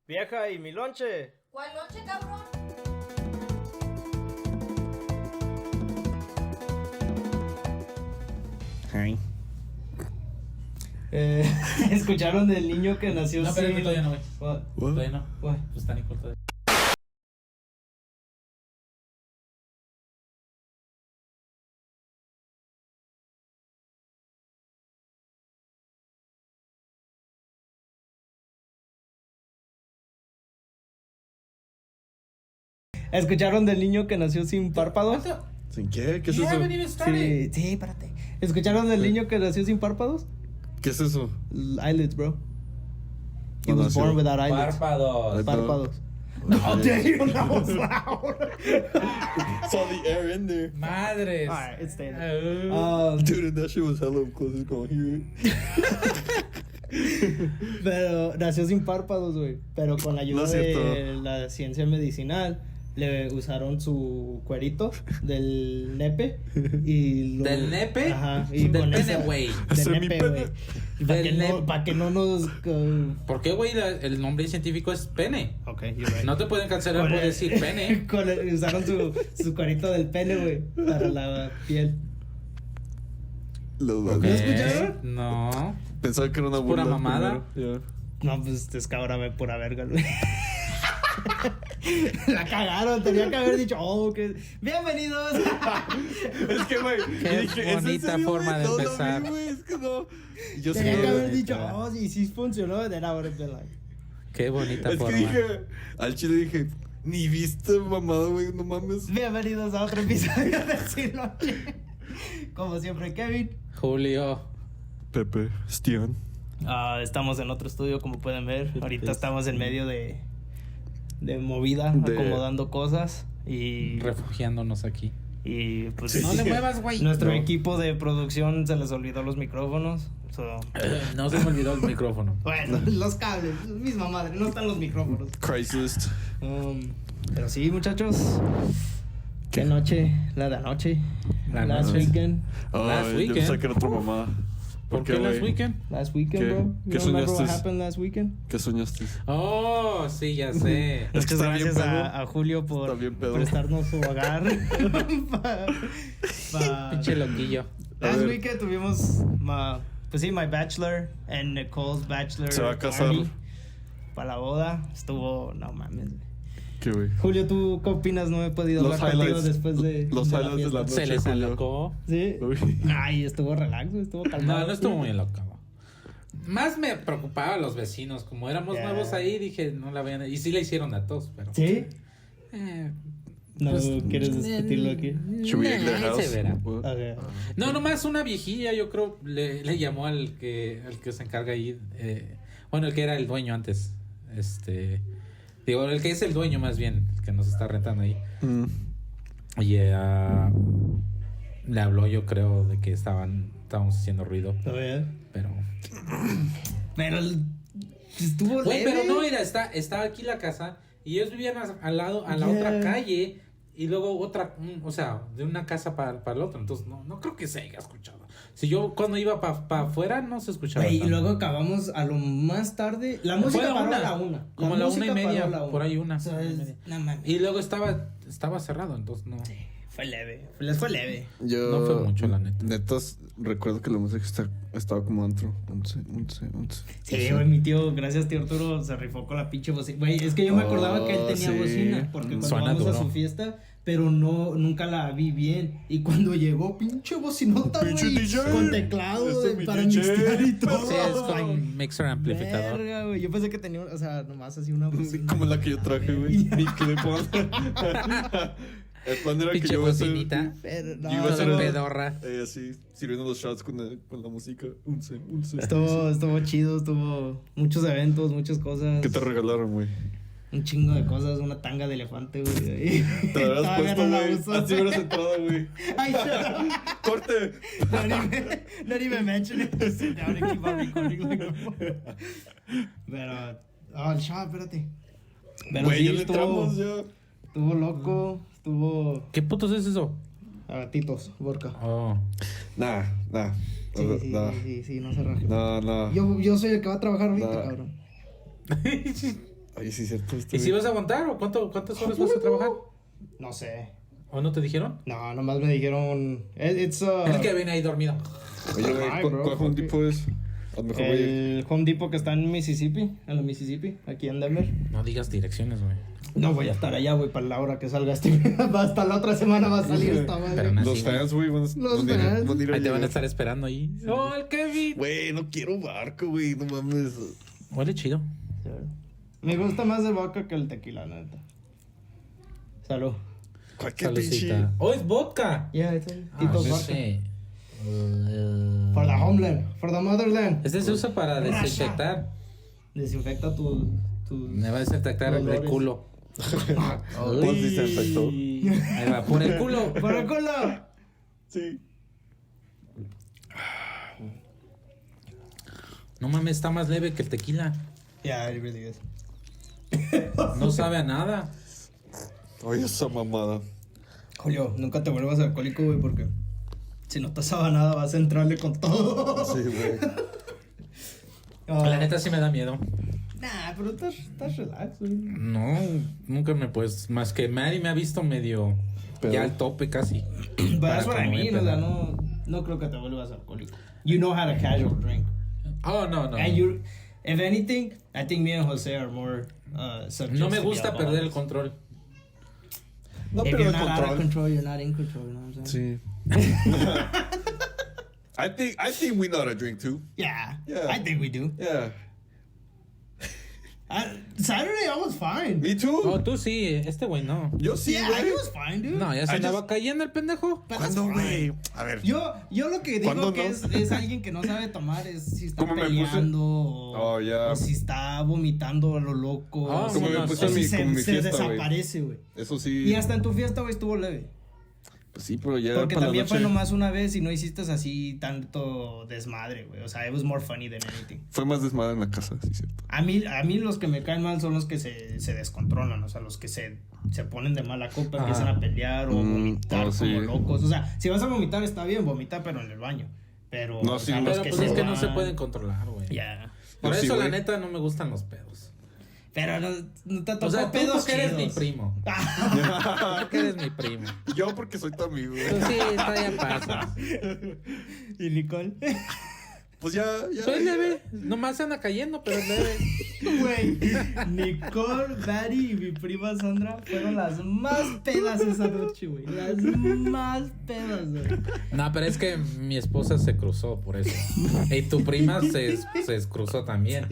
Vieja, ¿y mi lonche? ¿Cuál lonche, cabrón? Hi. ¿Escucharon del niño que nació No, pero sin... todavía no, güey. What? Todavía no. What? Pues está ni corto. ¿Escucharon del niño que nació sin párpados? ¿Sin qué? ¿Qué es You eso? haven't even started. Sí, espérate. ¿Escucharon del niño que nació sin párpados? ¿Qué es eso? Eyelids, bro. He No was nació. born without eyelids. Párpados. Párpados. No, Damn, that was loud. Saw the air in there. Madres. Alright, it's staying. Dude, that shit was hella up close. It's gonna hear it. Pero nació sin párpados, güey. Pero con la ayuda No es de cierto. la ciencia medicinal, le usaron su cuerito del nepe y ¿Del nepe? Ajá. Y Del con pene, esa- güey. Del Ese es mi nepe, pene. güey. Para que, Del no, nepe. pa' que no nos... ¿Por qué, güey? El nombre científico es pene. Ok, you're right. No te pueden cancelar Con por el- decir pene. Usaron su cuerito del pene, güey, para la piel. Los Ok. dos. escucharon? No. Pensaba que era una Es pura burla mamada. primero. No, pues es cabrón, pura verga, güey. La cagaron, tenía que haber dicho, oh, que... ¡Bienvenidos! Es que, güey. Qué yo dije, ¿es en bonita serio, forma güey? de No, empezar. No, güey, es que no. Yo sí Tenía que haber bonita. dicho, oh, sí funcionó, then I would have been like... Qué bonita Es que forma. dije, al chile dije, ni viste mamada, güey, no mames. Bienvenidos a otro episodio de Sin Lonche. Como siempre, Kevin. Julio. Pepe, Stian. Estamos en otro estudio, como pueden ver. Ahorita pues, estamos en medio de movida, acomodando cosas. Y Refugiándonos aquí. pues Sí. No le muevas, güey. nuestro No. equipo de producción se les olvidó los micrófonos. So, No se me olvidó el micrófono. bueno, los cables, misma madre, no están los micrófonos. Craigslist. Pero sí, muchachos. Qué noche, la de anoche. La Last noche. weekend. Last Yo weekend. pensaba que era otra mamá. ¿Por qué güey? last weekend? Last weekend, ¿Qué? bro. You ¿Qué don't remember what soñaste? happened last weekend? ¿Qué soñaste? Oh, sí, ya sé. Es que está bien gracias pedo. a Julio por Está bien pedo. prestarnos su hogar. Pinche loquillo. A Last ver. weekend tuvimos pues sí, my bachelor and Nicole's bachelor Se va a casar. party para la boda. Estuvo, no mames, güey. ¿Qué, güey? Julio, ¿tú qué opinas? No he podido Los hablar contigo highlights. después de Los de highlights de la fiesta. Se les Julio. alocó. Sí. Uy. Ay, estuvo relax, güey, estuvo calmado. No, no estuvo muy loco. Más me preocupaba a los vecinos. Como éramos Ya. nuevos ahí, dije, no la vayan a... Y sí la hicieron a todos, pero... ¿Sí? Eh, No pues, quieres discutirlo aquí. Should we get their ahí house? se verá. What? Okay. No, nomás una viejilla, yo creo, le llamó al que se encarga ahí. Bueno, el que era el dueño antes. Digo, el que es el dueño más bien, el que nos está rentando ahí. Mm. Y le habló, yo creo, de que estábamos haciendo ruido. ¿Todo bien? Pero estuvo güey, leve. pero no, mira, está aquí la casa y ellos vivían al lado, a la Yeah. otra calle y luego otra, o sea, de una casa para el otro. Entonces, no creo que se haya escuchado. Si yo cuando iba para afuera no se escuchaba. Güey, y tanto. luego acabamos a lo más tarde. La Fue música a la paró una. a la una. Como a la música 1:30, paró a la una. por ahí una. O sea, no mames. Y luego estaba cerrado, entonces no. Sí, fue leve. Les fue leve. Yo, No fue mucho, la neta. Netas, recuerdo que la música estaba como antro. 11. Sí, güey, mi tío, gracias tío Arturo, se rifó con la pinche bocina. Güey, es que yo me acordaba que él tenía sí. bocina, porque cuando Suena vamos a duro. su fiesta, pero nunca la vi bien. Y cuando llegó, pinche bocinota, Pinche güey, DJ. con teclado Ese es mi para DJ. mixtear y todo. Sí, es con un mixer amplificador. Verga, güey, yo pensé que tenía, o sea, nomás así una bocina. Como la que yo traje, güey. Ni que le pongan. El plan era que Pinche yo iba a hacer. bocinita. Pero, no, Yo iba a hacer Toda el- pedorra. Así, sirviendo los shots con la música. 11. Estuvo chido, estuvo muchos eventos, muchas cosas. ¿Qué te regalaron, güey? Un chingo de cosas, una tanga de elefante, güey. Te lo habrás Todavía puesto, no la güey. uso. Así hubieras entrado, güey. Ay, no. ¡Corte! Not even mention it. Just sit down and keep on recording like normal. Pero, el shot, espérate. Pero Güey, sí, ya le entramos, ya. estuvo loco, estuvo ¿Qué putos es eso? Titos, vodka. Oh. Nah. Sí, no se raje. No. Yo soy el que va a trabajar ahorita, No. cabrón. Ay, sí, cierto. ¿Y si vas a aguantar o cuántas horas vas a trabajar? No sé. ¿O no te dijeron? No, nomás me dijeron... It's, El que viene ahí dormido. Oye, güey, Ay, ¿cuál bro, Home Depot es? A lo mejor voy a ir. el Home Depot que está en Mississippi, aquí en Denver. No digas direcciones, güey. No voy a estar allá, güey, para la hora que salga este. Hasta la otra semana va a salir esta madre. Pero no. Los así, güey. fans, güey, van a ir Ahí te van a llegar. estar esperando ahí. ¡Oh, el Kevin! Güey, no quiero barco, güey, no mames. Huele chido. Me gusta más el vodka que el tequila, la neta. Salud. Cualquier pinche. Salucita. ¡Oh, es vodka! Yeah, it's Tito's vodka. Sí. For the homeland, for the motherland. Este se usa para Russia. desinfectar. Desinfecta tu... Me va a desinfectar el Olores. culo. ¿Vos desinfectó? Ahí va, por el culo. ¡Por el culo! Sí. No mames, está más leve que el tequila. Yeah, it really is. No sabe a nada. Oye, esa mamada. Julio, nunca te vuelvas alcohólico, güey, porque si no te sabe nada vas a entrarle con todo. Sí, güey. La neta sí me da miedo. Nah, pero estás relax, güey. No, nunca me pues. Más que Mary me ha visto medio. Pero- Ya al tope casi. But Para that's what I como mean, o empezar. sea, no creo que te vuelvas alcohólico. You know how to casual drink. Oh, no. And you, if anything, I think me and Jose are more subject No me to be gusta perder el alcoholics. control. No, If pero you're el not out of control. control, you're not in control, you know what I'm saying? Sí. I think we know how to drink too. Yeah, Yeah. I think we do. Yeah. Saturday, I was fine. Me too. Oh, tú sí, este güey no. Yo sí, Yeah, güey. I was fine, dude. No, ya se I andaba just- cayendo el pendejo. But that's ¿Cuándo, fine. güey? A ver. Yo lo que digo ¿Cuándo que no? es alguien que no sabe tomar es si está ¿Cómo me puse? peleando o, Oh, ya. o si está vomitando a lo loco Ah, o como si, me o puse si mi- se, como mi se fiesta, güey. desaparece, güey. Eso sí. Y hasta en tu fiesta, güey, estuvo leve. Pues sí, pero ya Porque para la también fue noche nomás una vez y no hiciste así tanto desmadre, güey. O sea, it was more funny than anything. fue más desmadre en la casa, sí, cierto. A mí los que me caen mal son los que se descontrolan, o sea, los que se ponen de mala copa, Ajá. empiezan a pelear o vomitar sí. como locos. O sea, si vas a vomitar está bien, vomita pero en el baño. Pero, No, o sí, sea, no. los Pero pues es que no se van- pueden controlar, güey. Ya. Por Yo sí, eso, la güey. neta, no me gustan los pedos. Pero no te tocó O sea, tú pedos porque eres mi chidos. primo. Tú que eres mi primo. Yo porque soy tu amigo, güey. Pues sí, todavía pasa. ¿Y Nicole? Pues ya. Soy leve. Nomás se anda cayendo, pero es leve. Güey, Nicole, Barry y mi prima Sandra fueron las más pedas esa noche, güey. Las más pedas, güey. No, pero es que mi esposa se cruzó por eso. Y tu prima se cruzó también.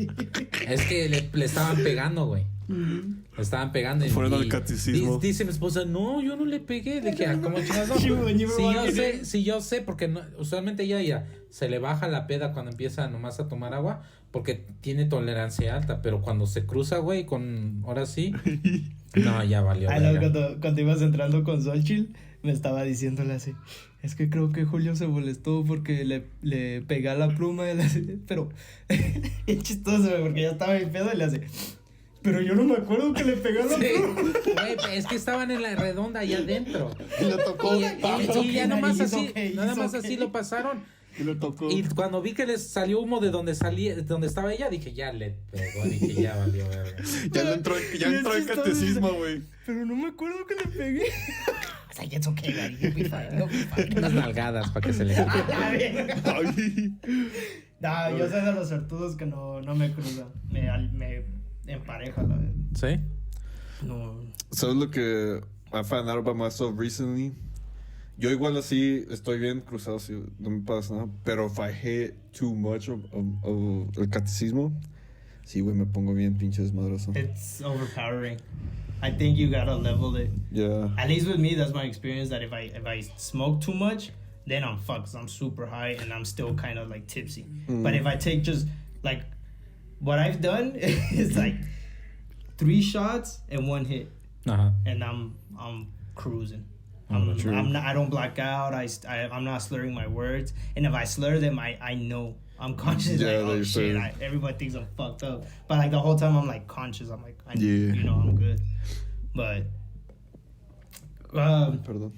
Es que le estaban pegando, güey. Le estaban pegando. Fueron al catecismo. Dice mi esposa, no, yo no le pegué. De que, ¿cómo chingados no? When you were walking in. Sí, yo sé, porque usualmente ella se le baja la peda cuando empieza nomás a tomar agua, porque tiene tolerancia alta, pero cuando se cruza, güey, ahora sí, no, ya valió. Ah, no, verga. cuando ibas entrando con Solchil, me estaba diciéndole así. Es que creo que Julio se molestó porque le pegué a la pluma. Y le hace, pero es chistoso, güey, porque ya estaba en pedo y le hace. Pero yo no me acuerdo que le pegué a la Sí, pluma. güey, es que estaban en la redonda allá adentro. Y le tocó. Y ya nomás It's así, okay, nada it's más okay. así lo pasaron. Y le tocó. Y cuando vi que les salió humo de donde estaba ella, dije, ya le pegó, dije, ya valió verga. Ya entró el catecismo, güey. Pero no me acuerdo que le pegué. O sea, it's okay, buddy. You'll be fine. You'll be fine. Unas nalgadas para que se le Ay. No, yo soy de los certudos que no me cruzan. Me empareja, la verdad. ¿Sí? No. ¿Sabes lo que I found out about myself recently? Yo igual así estoy bien cruzado, así, no me pasa nada. Pero if I hate too much of el catecismo, sí, güey, me pongo bien pinche desmadroso. It's overpowering. I think you gotta level it. Yeah. At least with me, that's my experience. That if I smoke too much, then I'm fucked. 'Cause I'm super high and I'm still kind of like tipsy. But if I take just like what I've done is like 3 shots and 1 hit, Ajá. and I'm cruising. True. I'm not. I don't black out. I'm not slurring my words. And if I slur them, I know I'm conscious. Yeah, like, oh they shit! say. Everybody thinks I'm fucked up. But like the whole time, I'm like conscious. I'm like, Yeah. you know, I'm good. But Perdón.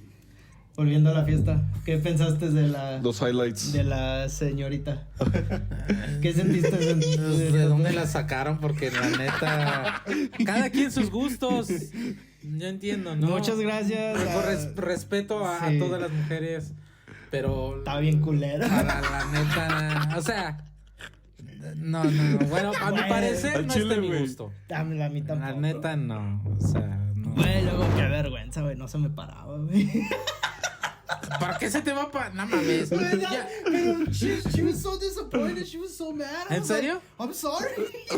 volviendo a la fiesta, ¿qué pensaste de la... Los highlights. De la señorita? ¿Qué sentiste? ¿De dónde la sacaron? Porque la neta... Cada quien sus gustos. Yo entiendo, ¿no? Muchas gracias. Respeto a todas las mujeres, pero... Está bien culera. La neta... O sea... No. Bueno, a mi parecer no es de mi gusto. A mí tampoco. La neta no. O sea, no. Güey, luego qué vergüenza, güey. No se me paraba, güey. ¿Para qué se te va para.? No mames. Ya. Pero she was so disappointed. She was so mad. ¿En serio? Like, I'm sorry.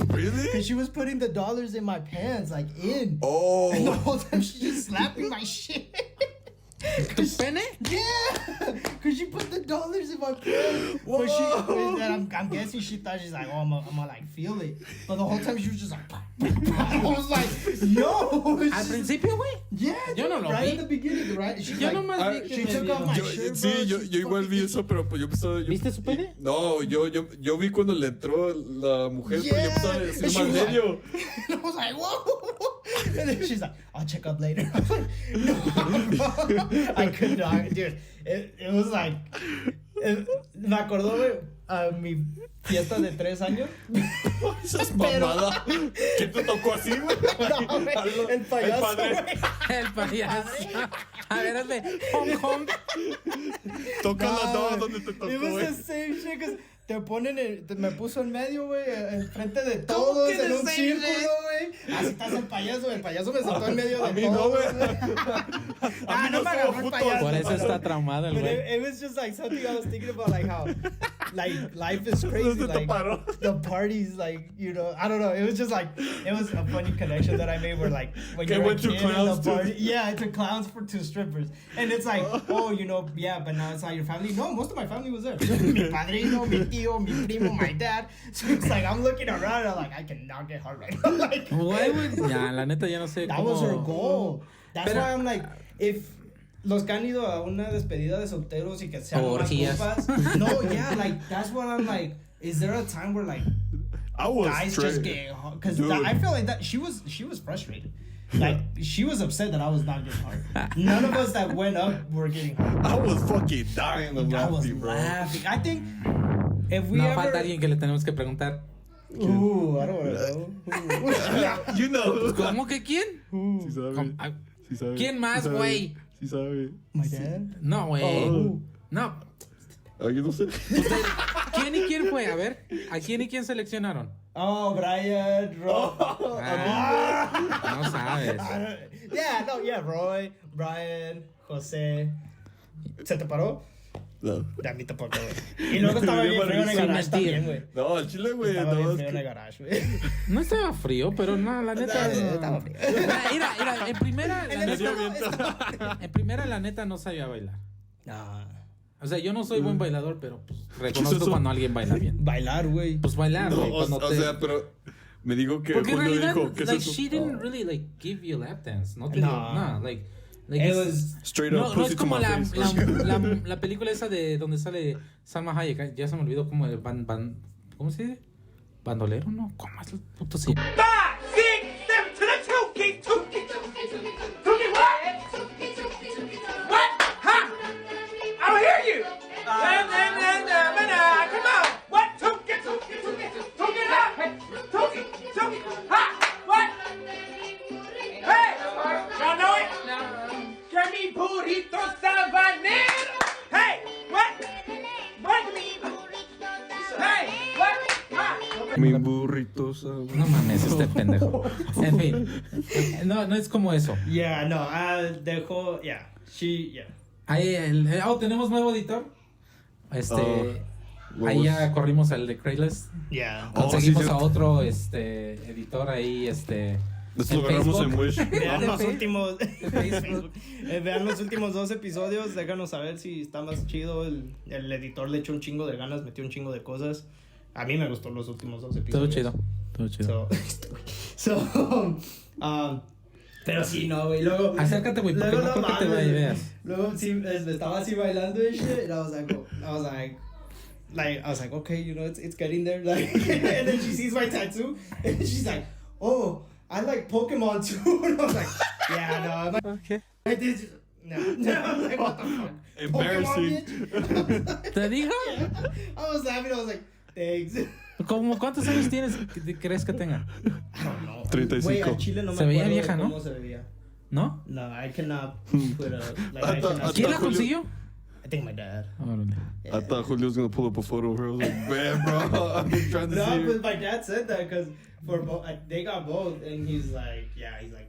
Really? Because she was putting the dollars in my pants, like in. Oh. And the whole time she just slapping my shit. ¿Tu pene? Yeah, because she put the dollars in my pants. But I'm guessing she thought she's like, oh, I'm gonna like feel it. But the whole time she was just like, I was like, yo. Al principio, güey. Yeah, yo no lo right vi. in the beginning, right? She's Yo like, nomás vi she que took me off my vio. shirt, Sí, bro. yo igual vi eso, pero pues yo empezaba... ¿Viste su pene? No, yo vi cuando le entró la mujer, pero yo empezaba a decir And she mal was like- medio. And I was like, whoa. And then she's like, I'll check up later. I was like, no, I could not, dude. It was like, me acordó, güey, a mi fiesta de 3 años. Esa es mamada. ¿Quién te tocó así, güey? No, güey, el payaso, padre. güey. El payaso. A ver, hazle. Hong Kong. Toca No, las dos güey. donde te tocó, It was güey. the same shit, 'cause te ponen, me puso en medio, güey, enfrente de todos, que en the un same círculo, güey. Así estás el payaso me sentó en medio A de mí todos. no, güey. Ah, no me estuvo agarró el puto. payaso. Por eso está traumado el But güey. it was just like something I was thinking about, like how, like life is crazy, Se te like paró. the parties, like you know, I don't know. It was just like it was a funny connection that I made where like when Que you're a went to kid in clowns the too. party, yeah, to clowns for 2 strippers, and it's like, oh, you know, yeah, but now it's not your family. No, most of my family was there. Mi padrino, mi tío, mi primo, my dad. So it's like I'm looking around, and I'm like I cannot get hard right now. Like Güey, güey. Ya, la neta, ya no sé that cómo. was her goal. That's Pero- why I'm like, if los que han ido a una despedida de solteros y que sean más Orgías. compas, no, yeah, like that's what I'm like. Is there a time where like I was guys just get because Dude. I feel like that she was frustrated. Like she was upset that I was not getting hard. None of us that went up were getting hard. I was fucking dying of I was laughing, bro. laughing. I think if we No, ever, falta alguien que le tenemos que preguntar. I don't want to You know. ¿Cómo que quién? Sí sabe. ¿Cómo? Ah, Sí sabe. ¿Quién más, Sí sabe. güey? Sí sabe. My dad. No, güey. Oh. No. ¿Alguien no sé? Usted- ¿Quién y quién fue? A ver, ¿a quién y quién seleccionaron? Oh, Brian, Roy. Ah, no sabes. Yeah, Roy, Brian, José. ¿Se te paró? No. A mí tampoco, güey. Y luego estaba bien frío en el Sin garage mentir. también, güey. No, al chile, güey. Estaba No, bien es frío en el que... garage, güey. No estaba frío, pero no, la neta. no. Estaba frío. Mira, en primera, la En el neta, estómago, en primera, la neta, no sabía bailar. No. O sea, yo no soy buen bailador, pero pues ¿Qué es reconozco eso? cuando alguien baila bien. Bailar, güey. Pues bailar, No, güey. o cuando sea, pero... Me digo que Porque en Julio realidad, dijo, ¿qué es like, eso? she didn't really, like, give you lap dance. No te No. no, like It es- was Straight no, up, no pussy es to como my la, face. la película esa de donde sale Salma Hayek. Ya se me olvidó como el ¿cómo se dice? ¿Bandolero? No, ¿cómo es el puto sí? 5, 6, 7 to the Tookie. Tookie what? What? Huh? I don't hear you. Come on. What? Tookie. Tookie up. Tookie. Ha. What? Hey. Y'all know it? No. Que mi burrito sabanero. Hey. What? Hey. What? Ha. Mi burrito sabe. No mames, este pendejo. En fin. No es como eso. Yeah, no, dejó, yeah. Yeah. Ahí tenemos nuevo editor. Ahí Huevos. ya corrimos al de Craigslist. Yeah. Conseguimos sí, a cierto. otro editor ahí Nos lo agarramos en Wish. Vean los Facebook. últimos Facebook. Vean los últimos 2 episodios, déjanos saber si está más chido. El editor le echó un chingo de ganas, metió un chingo de cosas. A mí me gustó los últimos 2 episodios. Todo chido. Pero sí, no, güey. Luego Acércate, güey, porque no creo que te mames, veas. Luego sí, estaba así bailando y shit, and I was like, okay, you know, it's getting there. Like, and then she sees my tattoo, and she's like, oh, I like Pokemon too. And I was like, yeah, no, Okay. I did. No. I was like, what the fuck? Embarrassing. ¿Te dijo? Yeah. I was laughing. I was like, thanks. ¿Cómo cuántos años crees que tenga? I don't know. 35. Wait, al Chile no me Se veía acuerdo de vieja, ¿no? ¿Cómo se veía? ¿No? No, I cannot put a... Like, I I thought- cannot... ¿Quién la Julio- consiguió? I think my dad. Órale. I thought Julio was gonna pull up a photo of her. I was like, man, bro, I've been trying to No, see her. but my dad said that because for they got both, and he's like,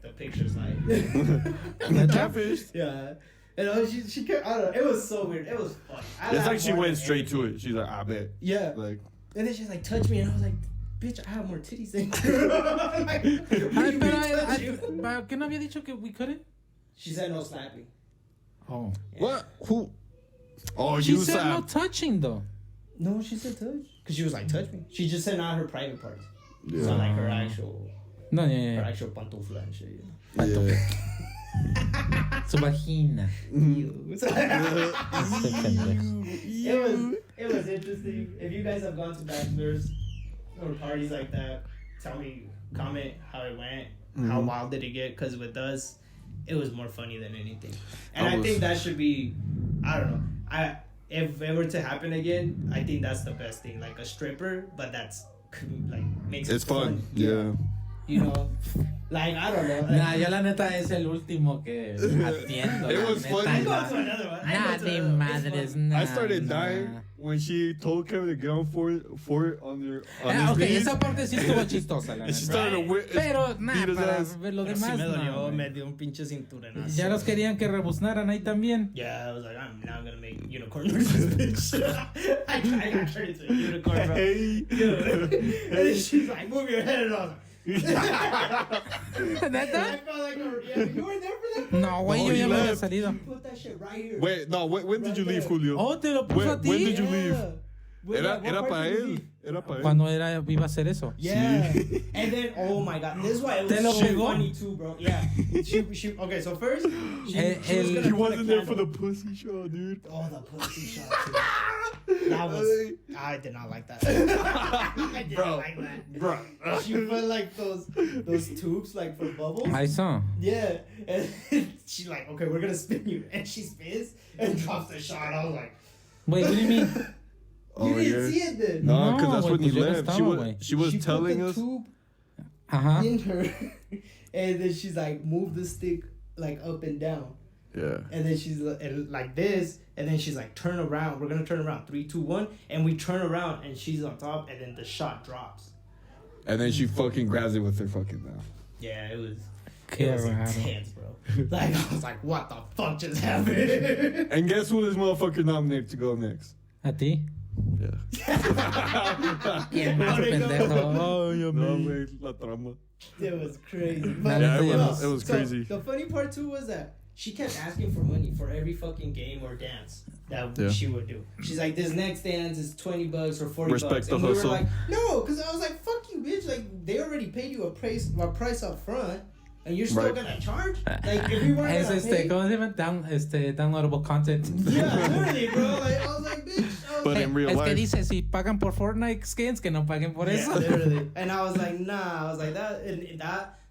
the picture's like, Catfish. yeah. And she kept, I don't know, it was so weird. It was funny. It's like she went straight to it. She's like, I bet. Yeah. Like, And then she's like, touch me, and I was like, bitch, I have more titties than you. Like, Ay, pero ¿qué no había dicho que we couldn't? she said no slapping. Oh. what? Who? Oh, She you said no said. touching though. No, she said touch. Because she was like, touch me. She just said not her private parts. Yeah. So like her actual, No, her yeah. actual pantufla and shit, you know. Yeah. Su vagina. Ew. Este pendejo. It was interesting. If you guys have gone to bachelors or parties like that, tell me, comment how it went. How wild did it get? Because with us, it was more funny than anything. And I think that should be, I don't know. If it were to happen again, I think that's the best thing. Like a stripper, but that's like makes It's it fun. Yeah. You know, like I don't know. Nah, yo la neta es el último que atiendo. It la was neta, funny. I go la- to another one. I Nah, go to de another one. It's madres, fun. nah. I started nah. dying when she told Kevin to get on for it on his Ah, ok, knees. esa parte sí estuvo chistosa, la And she neta. started to whip, Pero, nah, beat his para ass. ver lo Pero sí demás, me no, dolió, güey. me dio un pinche cinturonazo. Ya los querían que rebuznaran ahí también. Yeah, I was like, I'm now gonna make unicorn noises, bitch. I got turned into a unicorn, bro. Hey. Dude. And then she's like, move your head, and I was like, I ¿Neta? felt like you were there for that? No, güey, No, yo he ya me había left. salido. Put that shit right here. Wait, no. When did you Right leave, there. Julio? Oh, te lo puso a ti. When did you leave? When- Era what part para did you él. leave? Era para él. Cuando iba a hacer eso. Yeah. And then, oh my god, this is why it Te lo was so pegó? funny too, bro. Yeah. She okay, so first, she was gonna He put wasn't a there for the candle. pussy show, dude. Oh, the pussy shot too. That was, I did not like that. I did not like that. Bro. She put like those tubes like for bubbles. Ahí son. Yeah. And she's like, okay, we're gonna spin you. And she spins and drops the shot. I was like, Wait, what do you mean? you Oh, didn't yeah. see it then. No, No, because that's güey, when he pues yo no left. estaba, güey. She was She telling put the us. tube Ajá. in her. And then she's like, move the stick like up and down. Yeah. And then she's like this, and then she's like, turn around. We're gonna turn around. 3, 2, 1, and we turn around, and she's on top, and then the shot drops. And then she fucking grabs it with her fucking mouth. Yeah, it was Qué raro. intense, bro. Like I was like, what the fuck just happened? And guess who this motherfucker nominated to go next? ¿A ti? Yeah. ¿Quién más, How'd it go? pendejo? Ay, a No, mí. güey, la trama. It was crazy. Yeah, Yeah, it was so crazy. The funny part too was that she kept asking for money for every fucking game or dance that Yeah. she would do. She's like, this next dance is $20 or $40. Respect the And we were hustle. like, no, because I was like, fuck you, bitch. Like they already paid you a price up front, and you're still Right. gonna charge? Like if we weren't Es gonna pay, ¿cómo se llama? Downloadable content. yeah, literally, bro. Like I was like, bitch. I was But like, in real Es life. que dice, si pagan por Fortnite skins, que no paguen por yeah, eso. literally. And I was like, nah. I was like that, and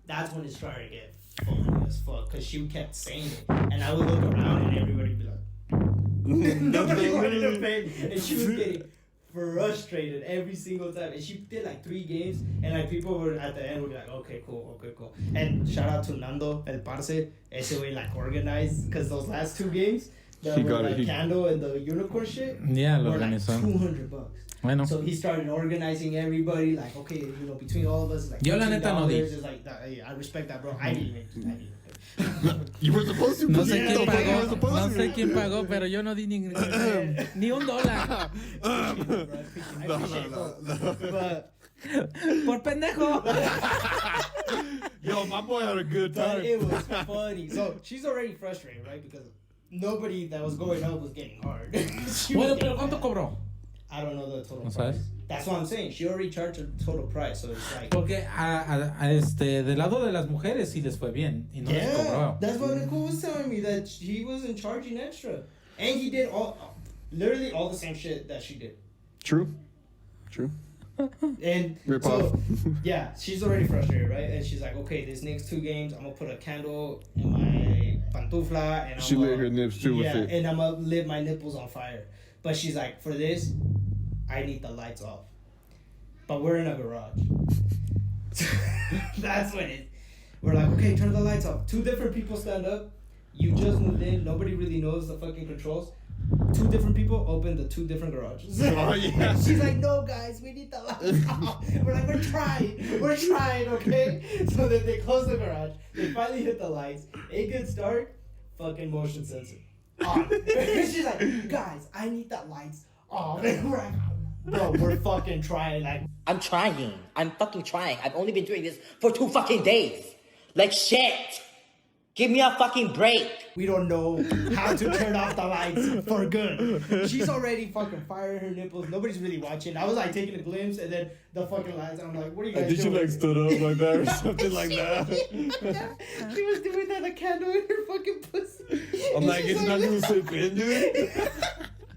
that's when it started to get funny as fuck, because she kept saying it, and I would look around and everybody would be like, nobody wanted to pay, and she was getting frustrated every single time. And she did like 3 games, and like people were at the end would be like, okay, cool. And shout out to Nando El Parce, ese way like organized, because those last 2 games, the He got it, candle and the unicorn shit, Ya, lo were like organizó. $200. Bueno. So he started organizing everybody, like, okay, between all of us, like, Yo la neta no di. $15, it's like, hey, I respect that, bro. I didn't even pay. You were supposed to. No pussy. sé quién You were pagó, supposed no to. sé quién pagó, pero yo no di ni $1. But Por pendejo. Yo, my boy had a good But time. it was funny. So she's already frustrated, right? Because nobody that was going up was getting hard. She was Bueno, getting pero ¿cuánto mad. cobró? I don't know the total ¿No price. sabes? That's what I'm saying. She already charged a total price, so it's like. Porque del lado de las mujeres sí les fue bien y no les Yeah, cobró. that's what Nicole was telling me, that he wasn't charging extra, and he did literally all the same shit that she did. True. And Rip so, off. yeah, she's already frustrated, right? And she's like, okay, these next 2 games, I'm gonna put a candle in my pantufla and She lit her nips too with it. and I'm gonna lit my nipples on fire. But she's like, for this, I need the lights off. But we're in a garage. That's when we're like, okay, turn the lights off. 2 different people stand up. You just moved in. Nobody really knows the fucking controls. 2 different people open the 2 different garages. Oh, yeah. She's like, no, guys, we need the lights off. We're like, we're trying, okay? So then they close the garage. They finally hit the lights. It gets dark. Fucking motion sensor on. She's like, guys, I need the lights off. And we're like, bro, we're fucking trying. Like, I'm trying. I'm fucking trying. I've only been doing this for 2 fucking days. Like shit. Give me a fucking break. we don't know how to turn off the lights for good. She's already fucking firing her nipples. Nobody's really watching. I was like taking a glimpse, and then the fucking lights. I'm like, what are you I guys think she doing? like stood up like that or something like that. She was doing that, a candle in her fucking pussy. I'm And like, she's it's not gonna slip in, dude.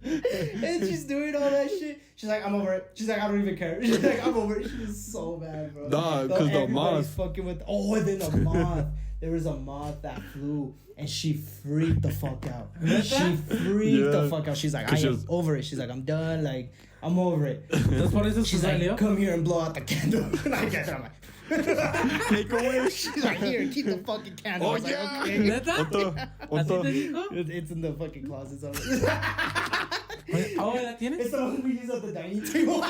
And she's doing all that shit. She's like, I'm over it. She's like, I don't even care. She's like, I'm over it. She was so mad, bro. Nah, 'cause the everybody's moth. fucking with. Oh, and then the moth. There was a moth that flew, and she freaked the fuck out. She freaked the fuck out. She's like, I 'Cause she am was- over it. She's like, I'm done. Like, I'm over it. Entonces por eso She's se like, salió. come here and blow out the candle. And I get it. I'm like, Make a wish. she's like, here, keep the fucking candle. I Oh, was like, yeah. okay. ¿Neta? What ¿Así te the? dijo? It's in the fucking closet. So Oh, ¿la tienes? it's the one we use at the dining table.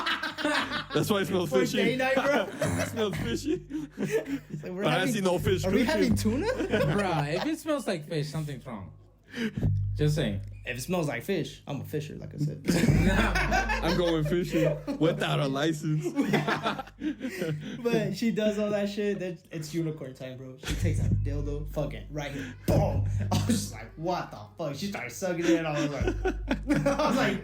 That's why it smells For fishy. day night, bro. It smells fishy. It's like, we're But I having- see no fish Are we having cooking. tuna? Bruh, if it smells like fish, something's wrong. Just saying. If it smells like fish, I'm a fisher, like I said. I'm going fishing without a license. But she does all that shit. Then it's unicorn time, bro. She takes a dildo, fucking right here, boom. I was just like, what the fuck? She started sucking it, and I was like,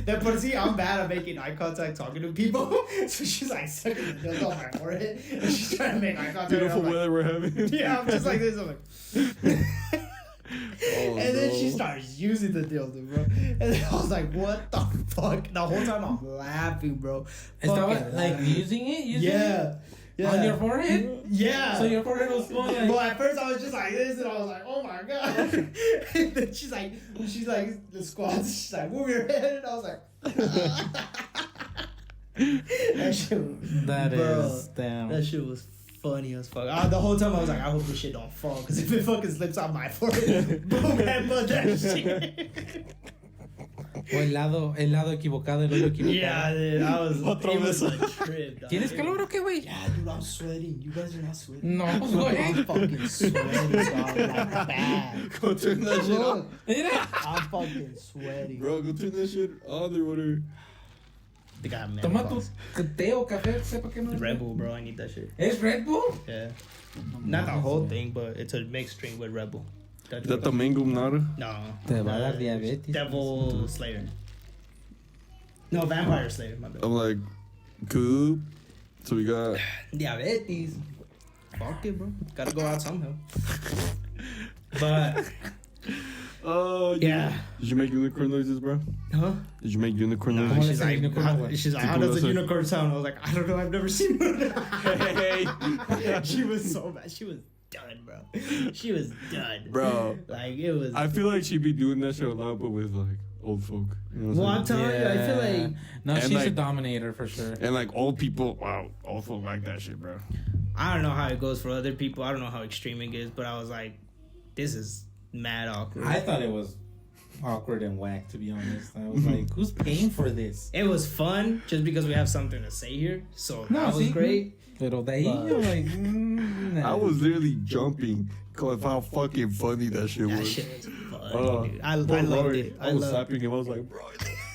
then but see, I'm bad at making eye contact talking to people. So she's like sucking the dildo on my forehead, and she's trying to make eye contact. Beautiful I'm like, weather we're having. yeah, I'm just like this. I'm like. Oh, And then she no. starts using the dildo, bro. And then I was like, what the fuck? The whole time I'm laughing, bro. Estaba Fucking like laughing. using it? Yeah. Yeah. On your forehead? Yeah. So your forehead was going like... Well, at first I was just like this, and I was like, oh my god. And then she's like, the squats. She's like, move your head, and I was like, that shit was, That bro, is damn. that shit was funny as fuck. The whole time I was like, I hope this shit don't fall, because if it fucking slips on my forehead, boom, headbutt that shit. O el lado equivocado, el hoyo equivocado. Yeah, dude, I was. Otra It was vez. a trip. Dog. ¿Tienes calor o qué, güey? Yeah, dude, I'm sweating. You guys are not sweating. No, I'm güey. fucking sweating, dog. Like bad. Go turn that shit Look, on. Mira. I'm fucking sweating. Bro, go turn that shit on or whatever. They got me. Toma tu té o café, sepa que no. Red Bull, bro. I need that shit. ¿Es Red Bull? Yeah. Not the whole thing, but it's a mixed drink with Red Bull. Is that the mango nada? No. Te va a dar diabetes. Devil Slayer. No, Vampire Slayer, my bad. I'm like, cool. So we got. Diabetes. Fuck it, bro. Gotta go out somehow. But, Oh, yeah. Did you make unicorn noises, bro? Huh? Did you make unicorn No, noises? she's say like, unicorn how, what? she's like, how Tipo, does a that's like- unicorn sound? I was like, I don't know, I've never seen one. Hey. She was so bad. She was done, bro. She was done. Bro. Like, it was. I feel like she'd be doing that shit a lot, but with like old folk. You know what Well, I'm I'm saying? telling you, I feel like. No, And she's a like- dominator for sure. And like old people, wow, old folk like that shit, bro. I don't know how it goes for other people. I don't know how extreme it is, but I was like, this is mad awkward. I thought it was awkward and whack, to be honest. I was like, who's paying for this? It was fun just because we have something to say here. So No, that was see? great. Pero de ahí, yo like, nah. I was literally jumping because how fucking funny that shit That was. shit was fun, Uh, dude. I poor loved Rory. it. I was loved slapping him. I was like, bro,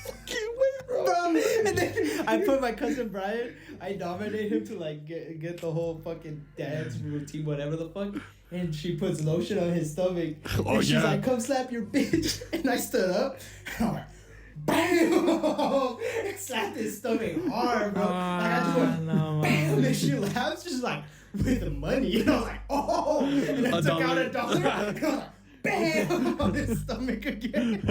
fucking wait, bro. Bro, and then I put my cousin Brian, I nominated him to like get the whole fucking dance routine, whatever the fuck. And she puts lotion on his stomach. Oh, and she's yeah. like, come slap your bitch. And I stood up. And I'm like, bam! Slapped his stomach hard, bro. Like I just went, no, bam! And she laughs, just like, with the money. And I was like, oh! And I A took out dollar. $1. And I was like, bam on his stomach again.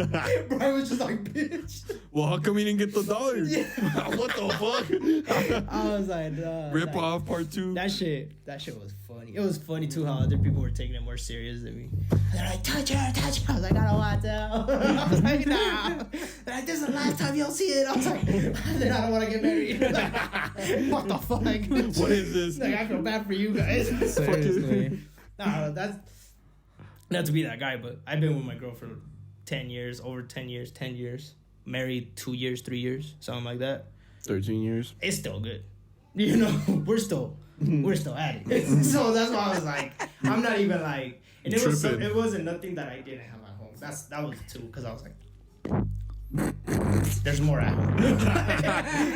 Bro, I was just like, bitch. Well, how come he didn't get the $1? What the fuck? I was like, nah, Rip like, off part 2. That shit was funny. It was funny too how other people were taking it more serious than me. They're like, touch her. I was like, I don't want to. I was like, nah. They're like, this is the last time you'll see it. I was like, then I don't want to get married. Like, what the fuck? What is this? Like, I feel bad for you guys. Seriously. Nah, that's not to be that guy, but I've been with my girl for 10 years, over 10 years, 10 years. Married 2 years, 3 years, something like that. 13 years. It's still good. You know, we're still at it. So that's why I was like, I'm not even like, and it wasn't nothing that I didn't have at home. That was too, because I was like, there's more at home.